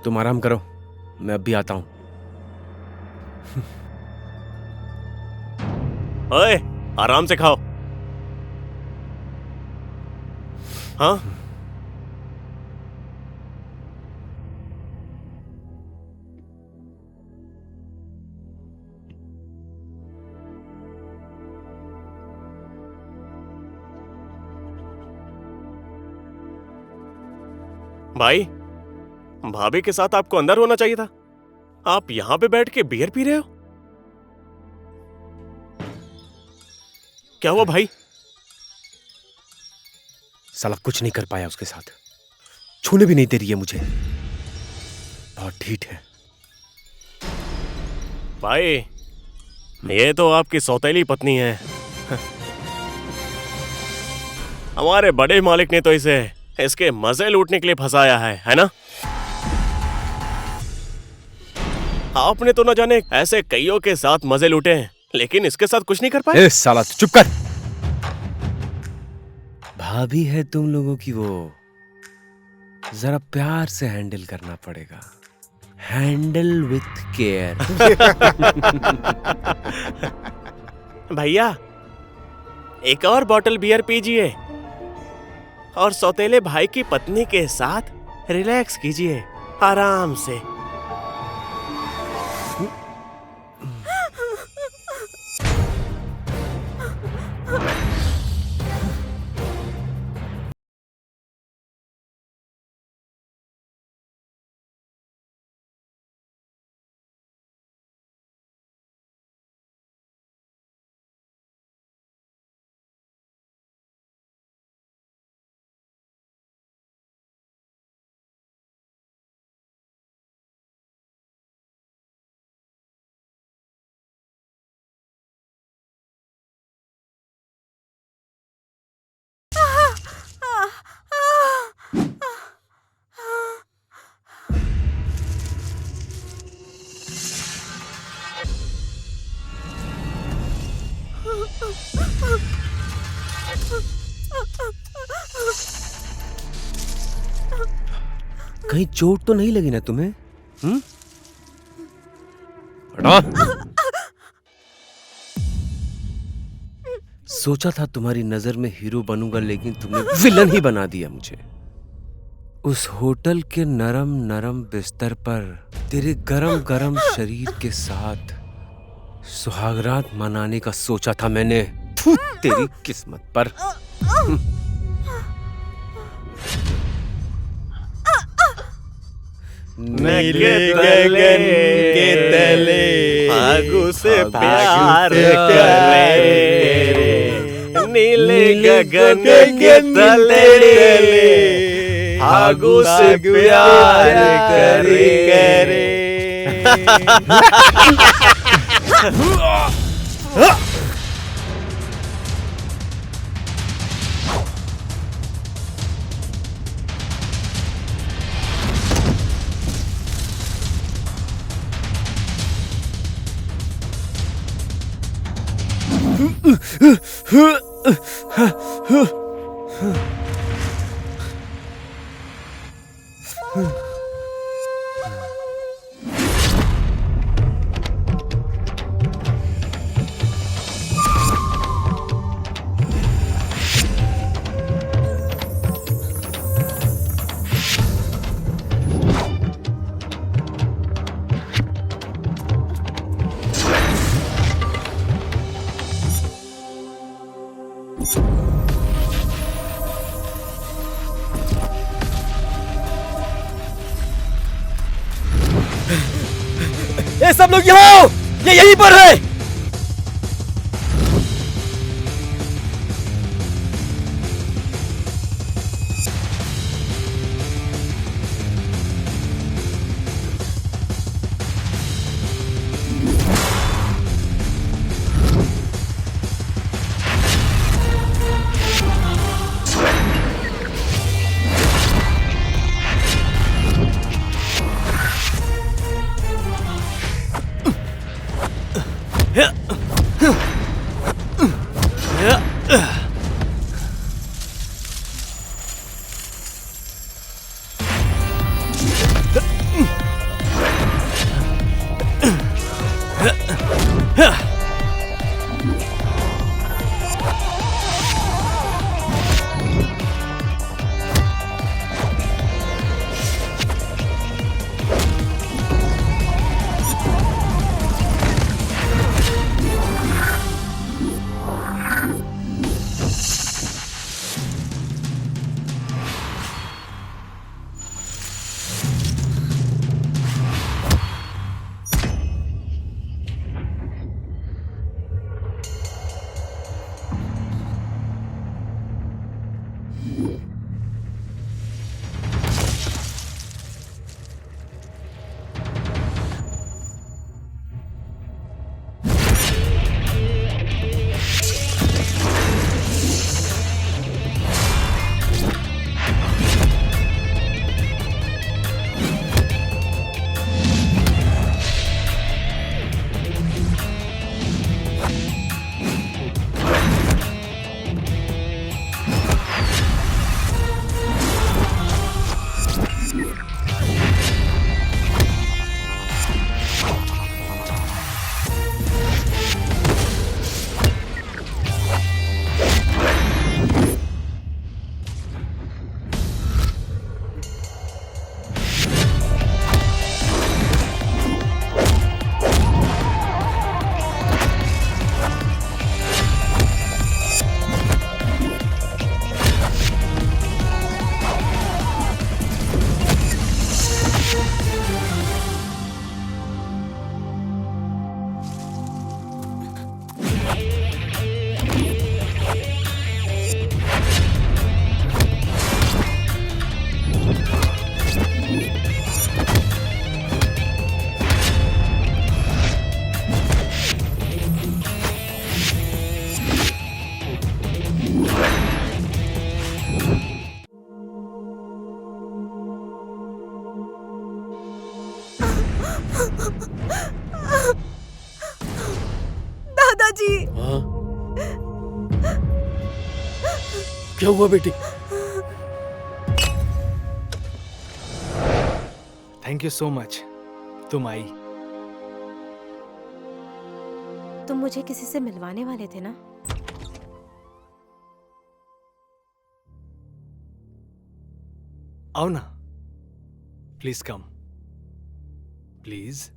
तुम आराम करो, मैं अब भी आता हूं। ओए, आराम से खाओ। हाँ, भाई, भाभी के साथ आपको अंदर होना चाहिए था। आप यहां पे बैठ के बियर पी रहे हो? क्या हुआ भाई? साला कुछ नहीं कर पाया उसके साथ, छूने भी नहीं दे रही है मुझे, बहुत ढीठ है। भाई, ये तो आपकी सौतेली पत्नी है। हमारे बड़े मालिक ने तो इसे इसके मजे लूटने के लिए फंसाया है ना? आपने तो न जाने ऐसे कईयों के साथ मजे लूटे हैं, लेकिन इसके साथ कुछ नहीं कर पाए। ए साला तू चुप कर। भाभी है तुम लोगों की, वो जरा प्यार से हैंडल करना पड़ेगा। Handle with care. भैया, एक और बॉटल बियर पीजिए और सौतेले भाई की पत्नी के साथ रिलैक्स कीजिए आराम से। कहीं चोट तो नहीं लगी ना तुम्हें? हटा। सोचा था तुम्हारी नजर में हीरो बनूंगा, लेकिन तुमने विलन ही बना दिया मुझे। उस होटल के नरम नरम बिस्तर पर तेरे गरम गरम शरीर के साथ सुहागरात मनाने का सोचा था मैंने। थू, तेरी किस्मत पर। नीले गगन के तले आगू से प्यार करे, नीले गगन के तले आगू से प्यार करे। ये सब लोग यहाँ आओ, ये यहीं पर है। क्या हुआ बेटी? थैंक यू सो मच, तुम आई। तुम मुझे किसी से मिलवाने वाले थे ना? आओ ना, प्लीज कम, प्लीज।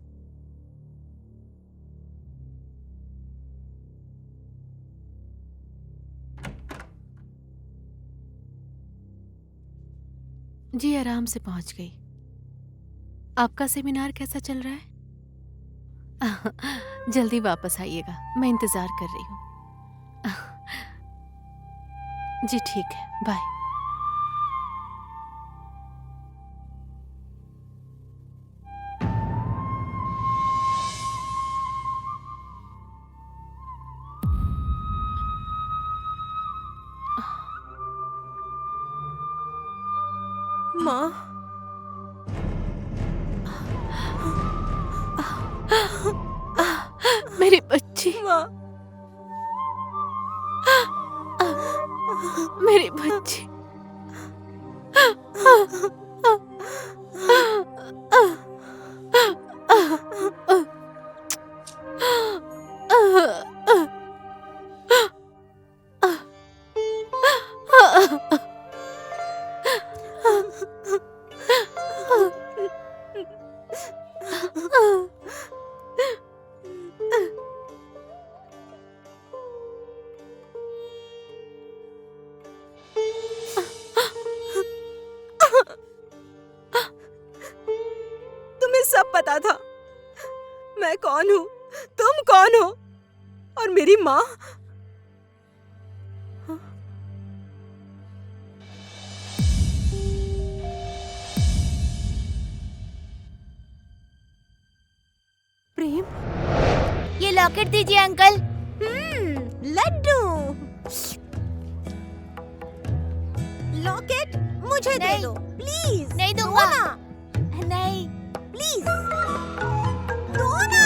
जी आराम से पहुंच गई। आपका सेमिनार कैसा चल रहा है? जल्दी वापस आइएगा, मैं इंतजार कर रही हूँ। जी ठीक है, बाय। माँ, मेरी बच्ची, माँ, मेरी बच्ची। तुम्हें सब पता था मैं कौन हूँ, तुम कौन हो, और मेरी माँ। प्रेम, ये लॉकेट दीजिए अंकल। लड्डू। लॉकेट मुझे दे नहीं। दो प्लीज। नहीं दो दूंगा। ना नहीं। प्लीज, दो ना।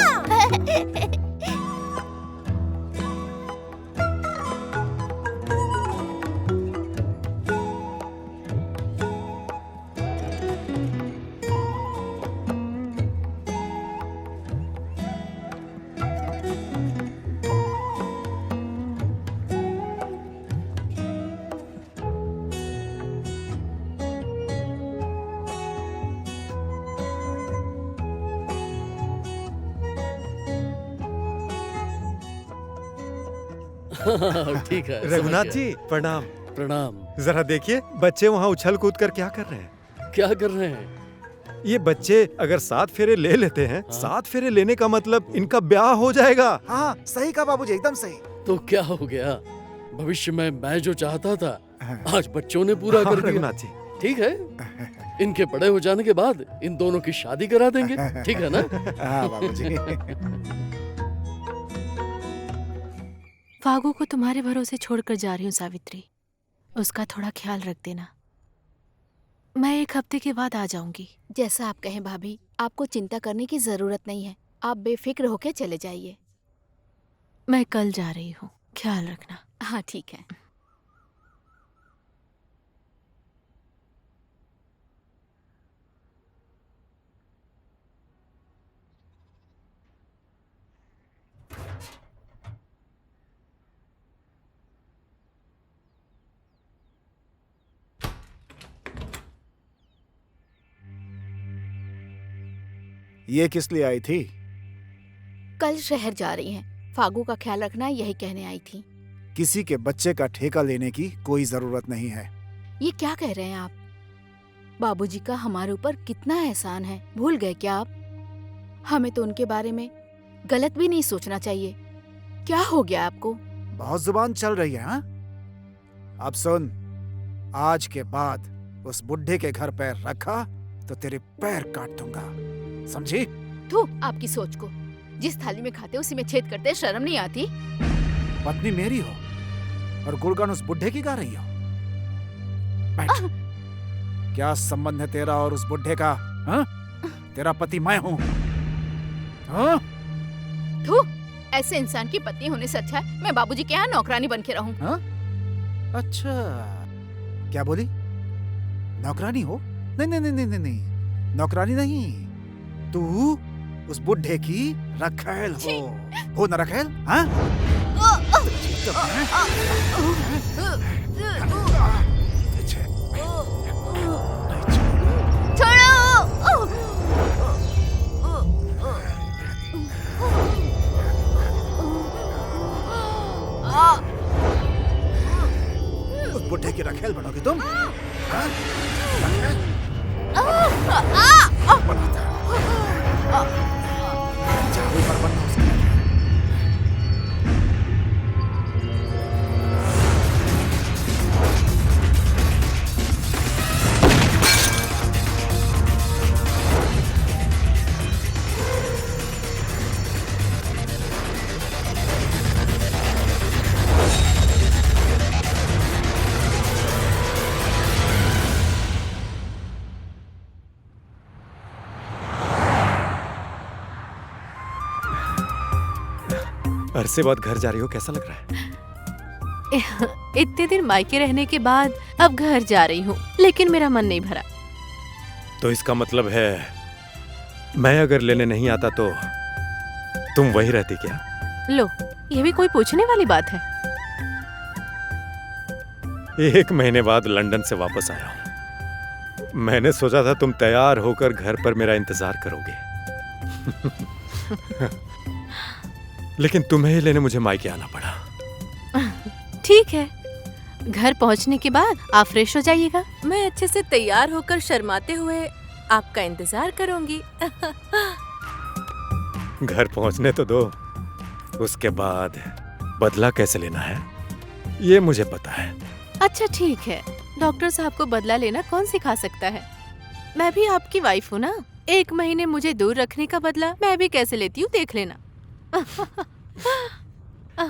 ठीक है, समझ रघुनाथ गया। जी प्रणाम। प्रणाम। जरा देखिए बच्चे वहाँ उछल कूद कर क्या कर रहे हैं। क्या कर रहे हैं? ये बच्चे अगर 7 फेरे ले लेते हैं, हाँ? 7 फेरे लेने का मतलब इनका ब्याह हो जाएगा। हाँ सही कहा बाबूजी, एकदम सही। तो क्या हो गया? भविष्य में मैं जो चाहता था हाँ। आज बच्चों ने पूरा हाँ, कर दिया। रघुनाथ जी। ठीक है, इनके बड़े हो जाने के बाद इन दोनों की शादी करा देंगे, ठीक है ना? हाँ बाबूजी। फागू को तुम्हारे भरोसे छोड़कर जा रही हूँ सावित्री, उसका थोड़ा ख्याल रख देना। मैं 1 हफ्ते के बाद आ जाऊंगी। जैसा आप कहें भाभी, आपको चिंता करने की जरूरत नहीं है, आप बेफिक्र होके चले जाइए। मैं कल जा रही हूँ, ख्याल रखना। हाँ ठीक है। ये किस लिए आई थी? कल शहर जा रही हैं, फागू का ख्याल रखना यही कहने आई थी। किसी के बच्चे का ठेका लेने की कोई जरूरत नहीं है। ये क्या कह रहे हैं आप? बाबूजी का हमारे ऊपर कितना एहसान है, भूल गए क्या आप? हमें तो उनके बारे में गलत भी नहीं सोचना चाहिए। क्या हो गया आपको? बहुत जुबान चल रही है। हाँ? अब सुन, आज के बाद उस बुढ़े के घर पैर रखा तो तेरे पैर काट दूंगा, समझी? थू आपकी सोच को, जिस थाली में खाते उसी में छेद करते शर्म नहीं आती? पत्नी मेरी हो और गुणगान उस बुढ़े की गा रही हो। बैठ। क्या संबंध है तेरा और उस बुढ़े का? हाँ? तेरा पति मैं हूँ। हाँ? थू, ऐसे इंसान की पत्नी होने से अच्छा है मैं बाबूजी के यहाँ नौकरानी बन के रहूं। हाँ? अच्छा, क्या बोली? नौकरानी हो? नहीं नहीं नहीं नहीं नहीं नहीं, नौकरानी नहीं। तू उस बुढ़े की रखैल हो ना रखैल? हाँ? उस बुढ़े की रखैल बनोगे तुम? हाँ? बनाता जादू पर बनना उसके लिए। अरसे बाद घर जा रही हो, कैसा लग रहा है? इतने दिन मायके रहने के बाद अब घर जा रही हूँ, लेकिन मेरा मन नहीं भरा। तो इसका मतलब है मैं अगर लेने नहीं आता तो तुम वही रहती क्या? लो, ये भी कोई पूछने वाली बात है? 1 महीने बाद लंदन से वापस आया हूं। मैंने सोचा था तुम तैयार होकर घर पर मेरा इंतजार करोगे। लेकिन तुम्हें ही लेने मुझे मायके आना पड़ा। ठीक है, घर पहुंचने के बाद आप फ्रेश हो जाइएगा। मैं अच्छे से तैयार होकर शर्माते हुए आपका इंतजार करूंगी। घर पहुंचने तो दो, उसके बाद बदला कैसे लेना है ये मुझे पता है। अच्छा ठीक है, डॉक्टर साहब को बदला लेना कौन सिखा सकता है? मैं भी आपकी वाइफ हूँ ना। 1 महीने मुझे दूर रखने का बदला मैं भी कैसे लेती हूँ देख लेना।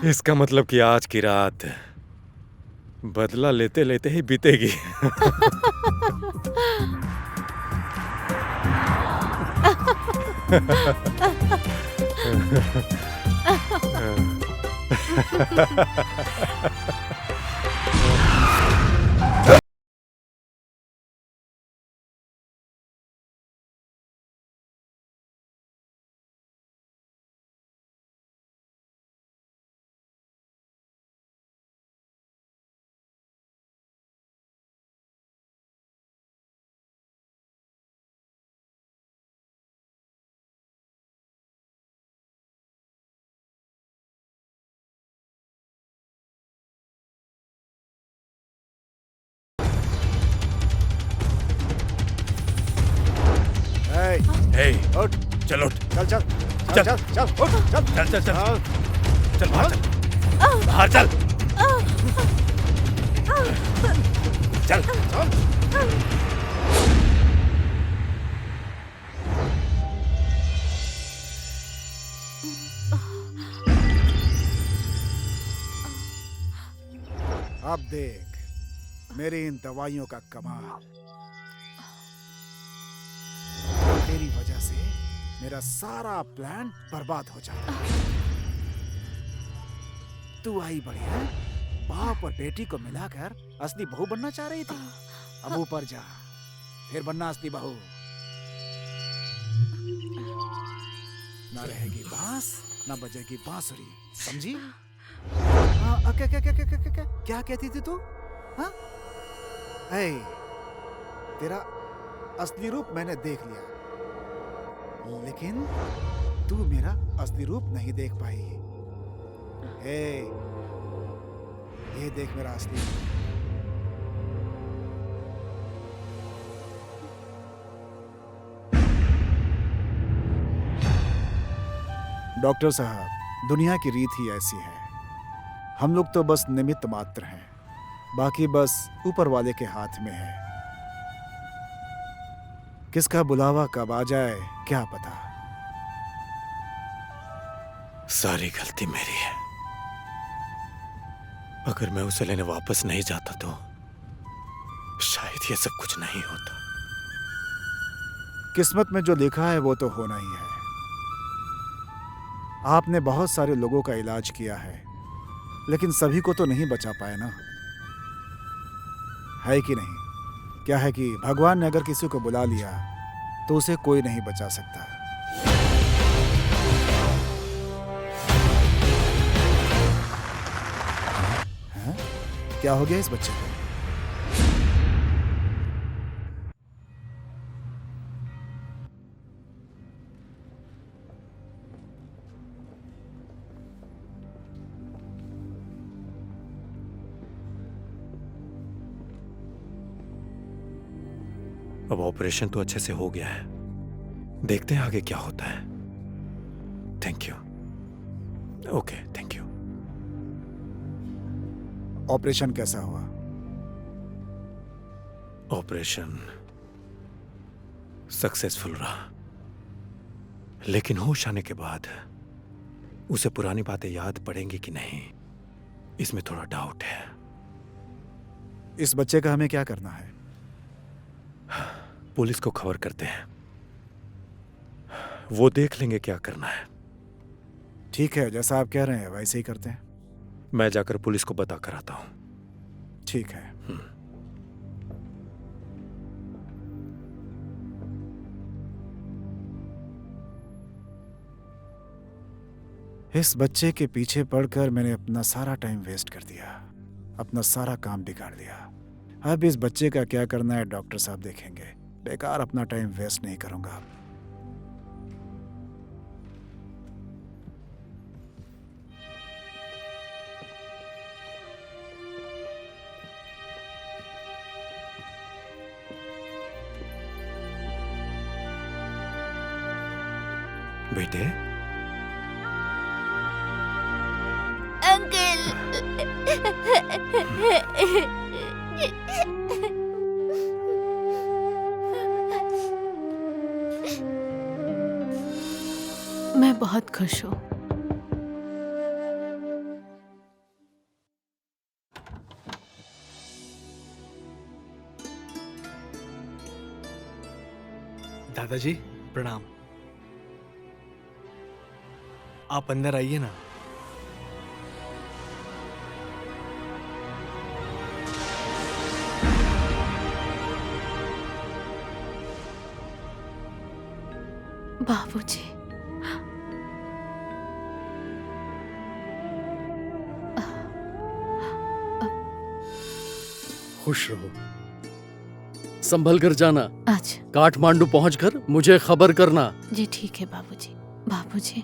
इसका मतलब कि आज की रात बदला लेते लेते ही बीतेगी। हे, उठ, चल उठ, चल चल चल चल चल उठ, चल चल चल चल हाँ। चल बाहर चल, बाहर चल, चल अब देख मेरी इन दवाइयों का कमाल। तेरी वजह से मेरा सारा प्लान बर्बाद हो जाता। तू आई बढ़िया, बाप और बेटी को मिलाकर असली बहू बनना चाह रही थी। अब ऊपर जा, फिर बनना असली बहू। ना रहेगी बांस, ना बजेगी बांसुरी, समझी? क्या कहती थी तू? हाँ? तेरा असली रूप मैंने देख लिया, लेकिन तू मेरा असली रूप नहीं देख पाई। ये देख मेरा असली रूप। डॉक्टर साहब, दुनिया की रीत ही ऐसी है। हम लोग तो बस निमित्त मात्र हैं, बाकी बस ऊपर वाले के हाथ में है। किसका बुलावा कब आ जाए क्या पता। सारी गलती मेरी है। अगर मैं उसे लेने वापस नहीं जाता तो शायद ये सब कुछ नहीं होता। किस्मत में जो लिखा है वो तो होना ही है। आपने बहुत सारे लोगों का इलाज किया है, लेकिन सभी को तो नहीं बचा पाए ना। है कि नहीं? क्या है कि भगवान ने अगर किसी को बुला लिया तो उसे कोई नहीं बचा सकता। हाँ? क्या हो गया इस बच्चे को? अब ऑपरेशन तो अच्छे से हो गया है, देखते हैं आगे क्या होता है। Thank you. Okay, thank you. Operation कैसा हुआ? ऑपरेशन सक्सेसफुल रहा, लेकिन होश आने के बाद उसे पुरानी बातें याद पड़ेंगी कि नहीं, इसमें थोड़ा डाउट है। इस बच्चे का हमें क्या करना है? पुलिस को खबर करते हैं, वो देख लेंगे क्या करना है। ठीक है, जैसा आप कह रहे हैं वैसे ही करते हैं। मैं जाकर पुलिस को बता कर आता हूं। ठीक है। इस बच्चे के पीछे पड़कर मैंने अपना सारा टाइम वेस्ट कर दिया, अपना सारा काम बिगाड़ दिया। अब इस बच्चे का क्या करना है डॉक्टर साहब देखेंगे। बेकार अपना टाइम वेस्ट नहीं करूंगा। बेटे, मैं बहुत खुश हूँ। दादाजी प्रणाम। आप अंदर आइए ना। बाबूजी, खुश रहो, संभल कर जाना। अच्छा, काठमांडू पहुंचकर मुझे खबर करना। जी ठीक है बाबूजी। बाबूजी,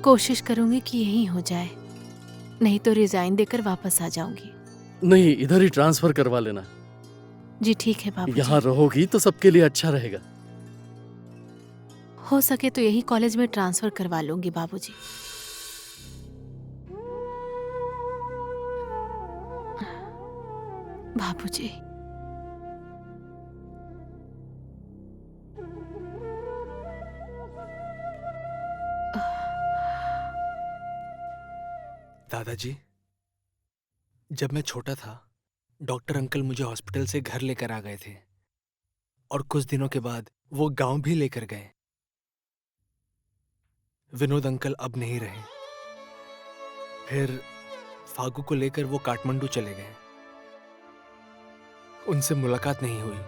कोशिश करूंगी कि यही हो जाए, नहीं तो रिजाइन देकर वापस आ जाऊंगी। नहीं, इधर ही ट्रांसफर करवा लेना। जी ठीक है बाबूजी। यहाँ रहोगी तो सबके लिए अच्छा रहेगा। हो सके तो यही कॉलेज में ट्रांसफर करवा लूंगी बाबूजी। बाबूजी, दादाजी, जब मैं छोटा था डॉक्टर अंकल मुझे हॉस्पिटल से घर लेकर आ गए थे और कुछ दिनों के बाद वो गांव भी लेकर गए। विनोद अंकल अब नहीं रहे। फिर फागू को लेकर वो काठमांडू चले गए। उनसे मुलाकात नहीं हुई।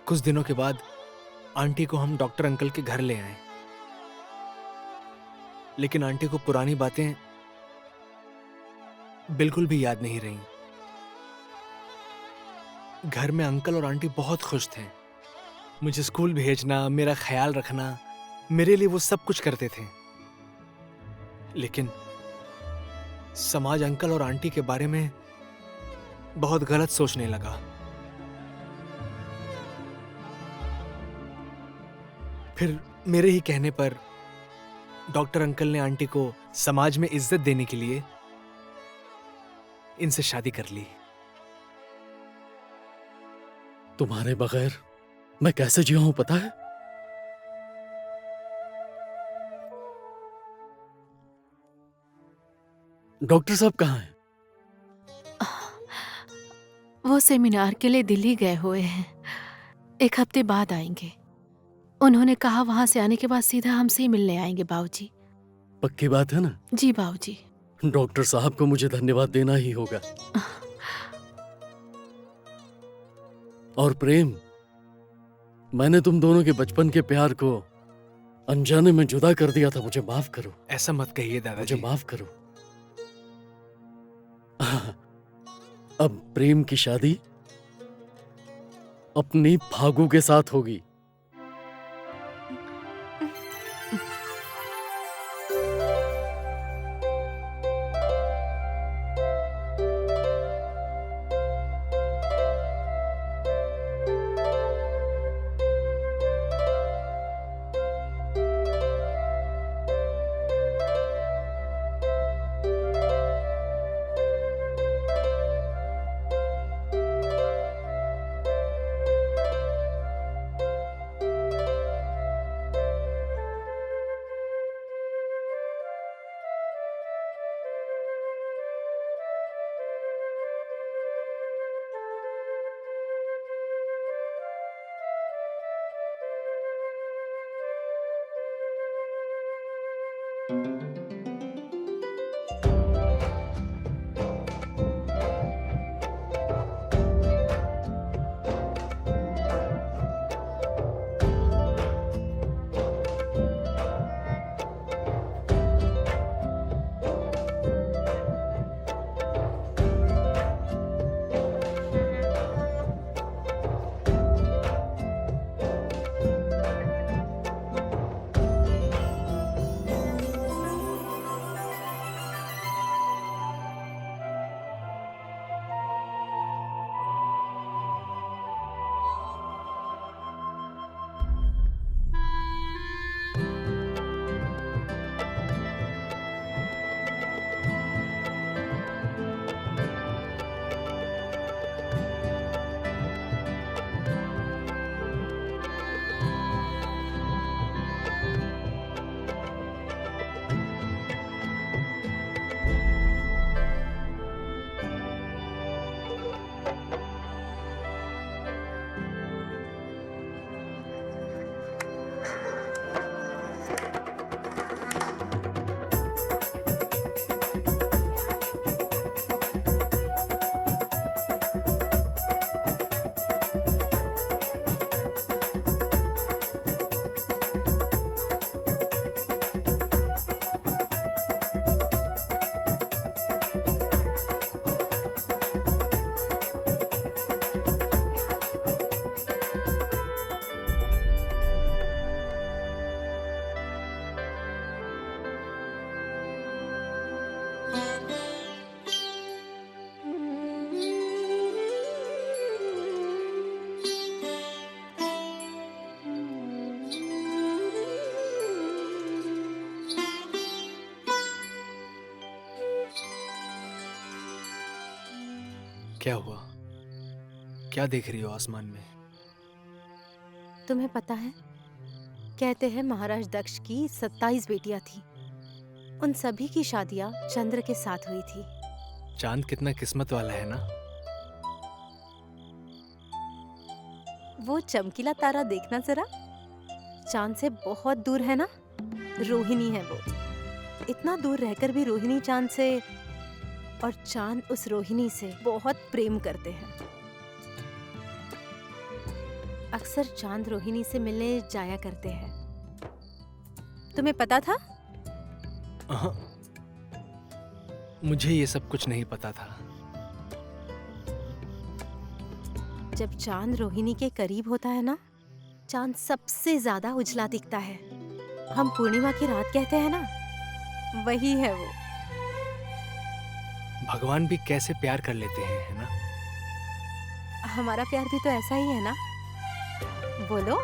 कुछ दिनों के बाद आंटी को हम डॉक्टर अंकल के घर ले आए, लेकिन आंटी को पुरानी बातें बिल्कुल भी याद नहीं रहीं। घर में अंकल और आंटी बहुत खुश थे। मुझे स्कूल भेजना, मेरा ख्याल रखना, मेरे लिए वो सब कुछ करते थे। लेकिन समाज अंकल और आंटी के बारे में बहुत गलत सोचने लगा। फिर मेरे ही कहने पर डॉक्टर अंकल ने आंटी को समाज में इज्जत देने के लिए इनसे शादी कर ली। तुम्हारे बगैर मैं कैसे जिया हूं पता है? डॉक्टर साहब कहाँ हैं? वो सेमिनार के लिए दिल्ली गए हुए हैं, 1 हफ्ते बाद आएंगे। उन्होंने कहा वहां से आने के बाद सीधा हमसे ही मिलने आएंगे बाबूजी। पक्की बात है ना? जी बाबूजी। डॉक्टर साहब को मुझे धन्यवाद देना ही होगा। और प्रेम, मैंने तुम दोनों के बचपन के प्यार को अनजाने में जुदा कर दिया था। मुझे माफ करो। ऐसा मत कहिए मुझे दादाजी। माफ करो। अब प्रेम की शादी अपनी फागू के साथ होगी। क्या हुआ? क्या देख रही हो आसमान में? तुम्हें पता है, कहते हैं महाराज दक्ष की 27 बेटियां थी। उन सभी की शादियां चंद्र के साथ हुई थी। चांद कितना किस्मत वाला है ना। वो चमकीला तारा देखना जरा, चांद से बहुत दूर है ना। रोहिणी है वो। इतना दूर रहकर भी रोहिणी चांद से और चांद उस रोहिणी से बहुत प्रेम करते हैं। अक्सर चांद रोहिणी से मिलने जाया करते हैं। तुम्हें पता था? मुझे ये सब कुछ नहीं पता था। जब चांद रोहिणी के करीब होता है ना, चांद सबसे ज्यादा उजला दिखता है। हम पूर्णिमा की रात कहते हैं ना, वही है वो। भगवान भी कैसे प्यार कर लेते हैं, है ना। हमारा प्यार भी तो ऐसा ही है ना। बोलो।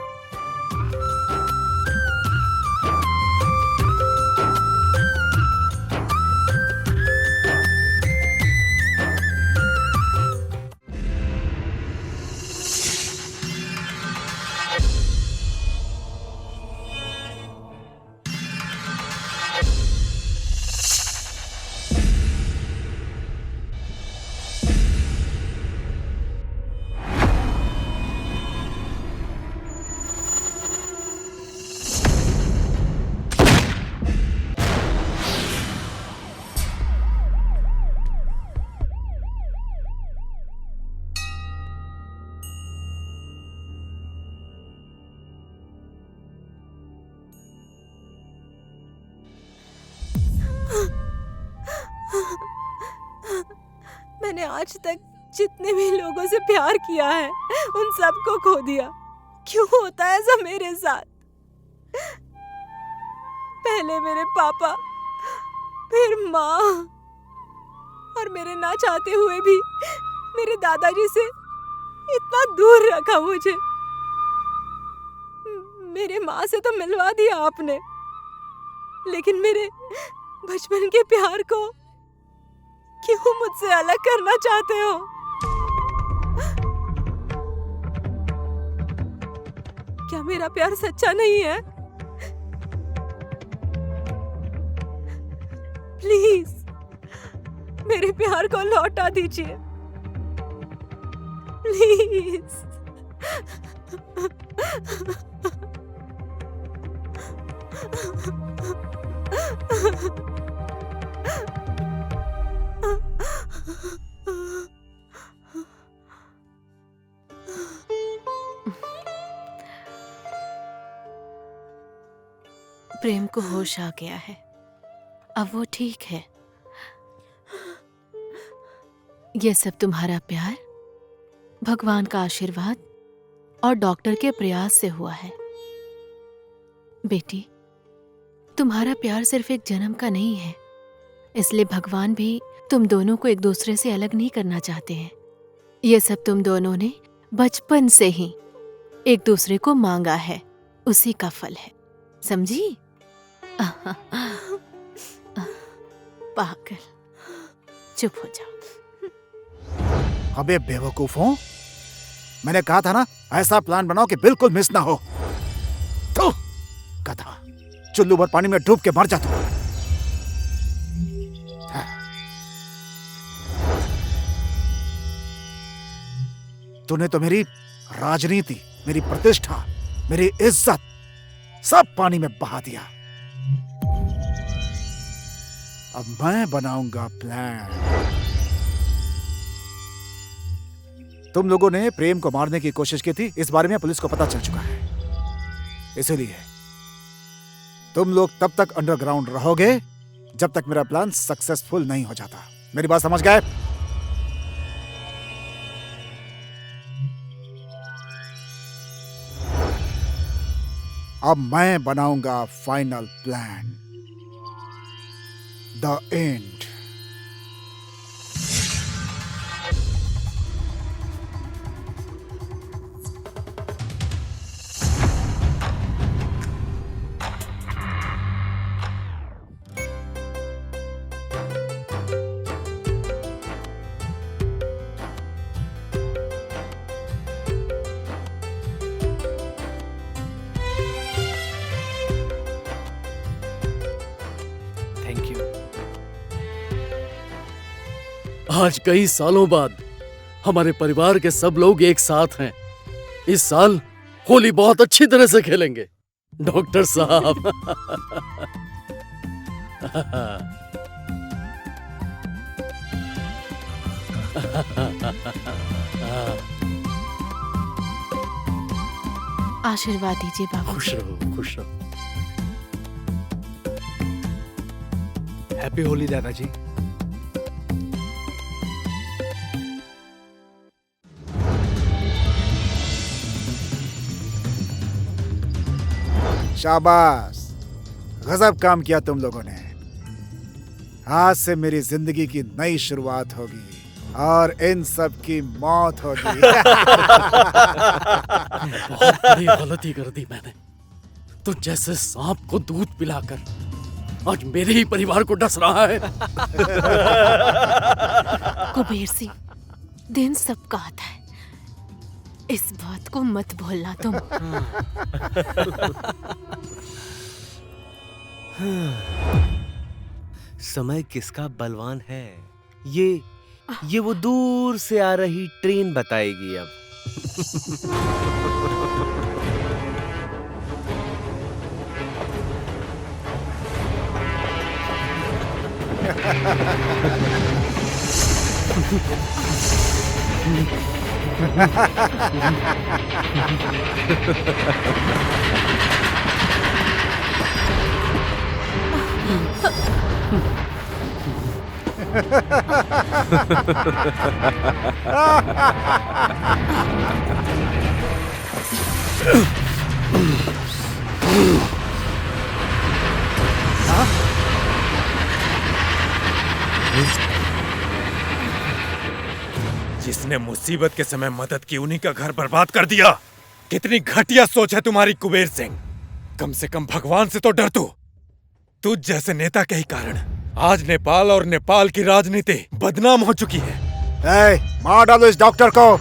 मैंने आज तक जितने भी लोगों से प्यार किया है उन सबको खो दिया। क्यों होता है ऐसा मेरे साथ? पहले मेरे पापा, फिर माँ, और मेरे ना चाहते हुए भी मेरे दादाजी से इतना दूर रखा मुझे। मेरे माँ से तो मिलवा दिया आपने, लेकिन मेरे बचपन के प्यार को क्यों मुझसे अलग करना चाहते हो? क्या मेरा प्यार सच्चा नहीं है? प्लीज मेरे प्यार को लौटा दीजिए, प्लीज। प्रेम को होश आ गया है, अब वो ठीक है। ये सब तुम्हारा प्यार, भगवान का आशीर्वाद और डॉक्टर के प्रयास से हुआ है। बेटी, तुम्हारा प्यार सिर्फ एक जन्म का नहीं है, इसलिए भगवान भी तुम दोनों को एक दूसरे से अलग नहीं करना चाहते हैं। ये सब तुम दोनों ने बचपन से ही एक दूसरे को मांगा है, उसी का फल है, समझी? पागल, चुप हो जाओ। अबे बेवकूफों, मैंने कहा था ना ऐसा प्लान बनाओ कि बिल्कुल मिस ना हो। तो गधा, चुल्लू भर पानी में डूब के मर जा तू। तूने तो मेरी राजनीति, मेरी प्रतिष्ठा, मेरी इज्जत सब पानी में बहा दिया। अब मैं बनाऊंगा प्लान। तुम लोगों ने प्रेम को मारने की कोशिश की थी, इस बारे में पुलिस को पता चल चुका है। इसीलिए तुम लोग तब तक अंडरग्राउंड रहोगे जब तक मेरा प्लान सक्सेसफुल नहीं हो जाता। मेरी बात समझ गए? अब मैं बनाऊंगा final plan, the end. Thank you. आज कई सालों बाद हमारे परिवार के सब लोग एक साथ हैं। इस साल होली बहुत अच्छी तरह से खेलेंगे, डॉक्टर साहब। आशीर्वाद दीजिए बाबू। खुश रहो, खुश रहो। हैप्पी होली दादाजी। शाबाश, गजब काम किया तुम लोगों ने। आज से मेरी जिंदगी की नई शुरुआत होगी और इन सब की मौत होगी। बहुत बड़ी गलती कर दी मैंने। तो जैसे सांप को दूध पिलाकर आज मेरे ही परिवार को डस रहा है। कुबेर सिंह, दिन सबका आता है, इस बात को मत भूलना तुम। समय किसका बलवान है, ये वो दूर से आ रही ट्रेन बताएगी अब। जिसने मुसीबत के समय मदद की उन्हीं का घर बर्बाद कर दिया। कितनी घटिया सोच है तुम्हारी कुबेर सिंह। कम से कम भगवान से तो डर तू जैसे नेता के ही कारण आज नेपाल और नेपाल की राजनीति बदनाम हो चुकी है। मार डालो इस डॉक्टर को।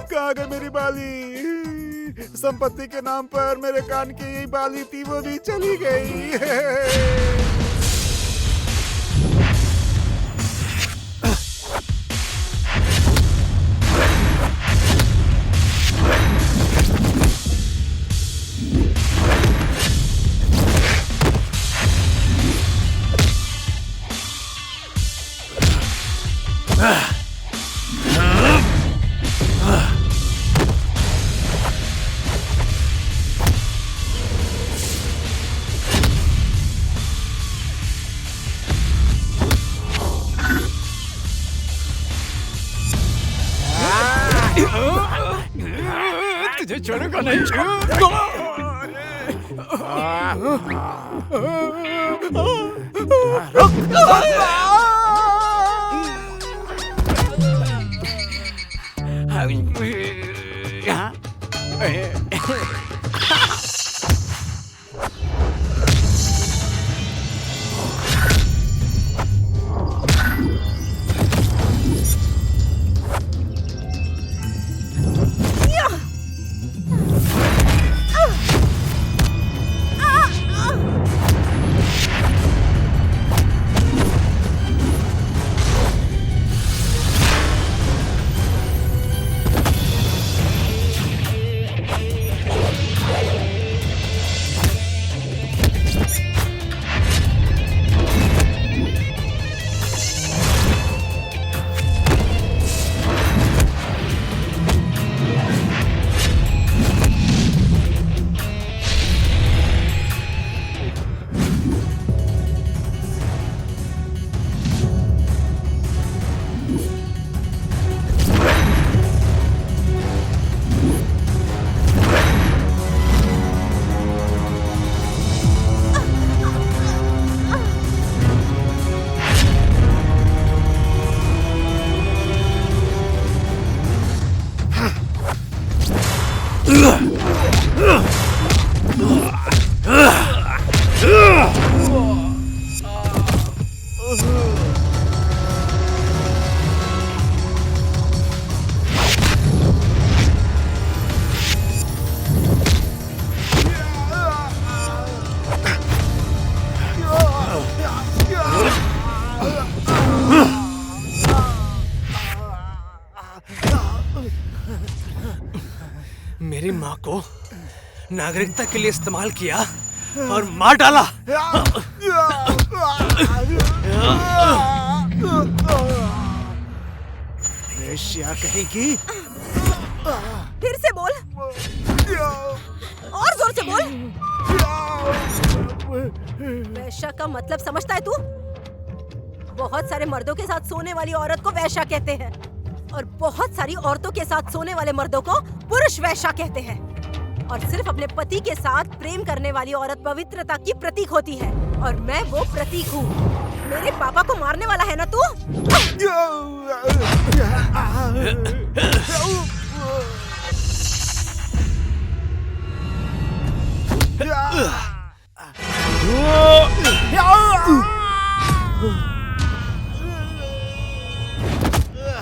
कहाँ गई मेरी बाली? संपत्ति के नाम पर मेरे कान की यही बाली थी, वो भी चली गई। तुझे छोड़ूंगा नहीं। मेरी माँ को नागरिकता के लिए इस्तेमाल किया और मार डाला। वेश्या कहेगी। फिर से बोल, और जोर से बोल। वैश्या का मतलब समझता है तू? बहुत सारे मर्दों के साथ सोने वाली औरत को वैश्या कहते हैं और बहुत सारी औरतों के साथ सोने वाले मर्दों को पुरुष वैश्या कहते हैं। और सिर्फ अपने पति के साथ प्रेम करने वाली औरत पवित्रता की प्रतीक होती है और मैं वो प्रतीक हूँ। मेरे पापा को मारने वाला है ना तू?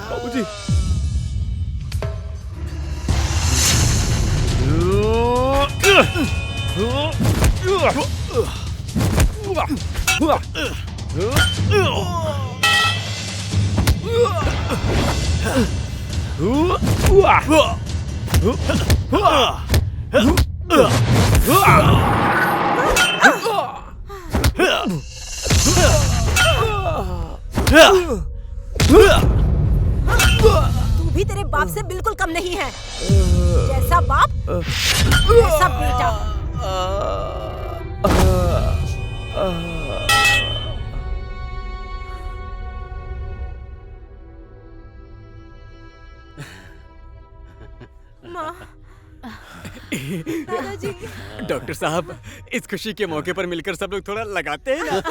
बाबूजी। तू भी तेरे बाप से बिल्कुल कम नहीं है। जैसा बाप वैसा बेटा। माँ, दादाजी। डॉक्टर साहब, इस खुशी के मौके पर मिलकर सब लोग थोड़ा लगाते हैं ना।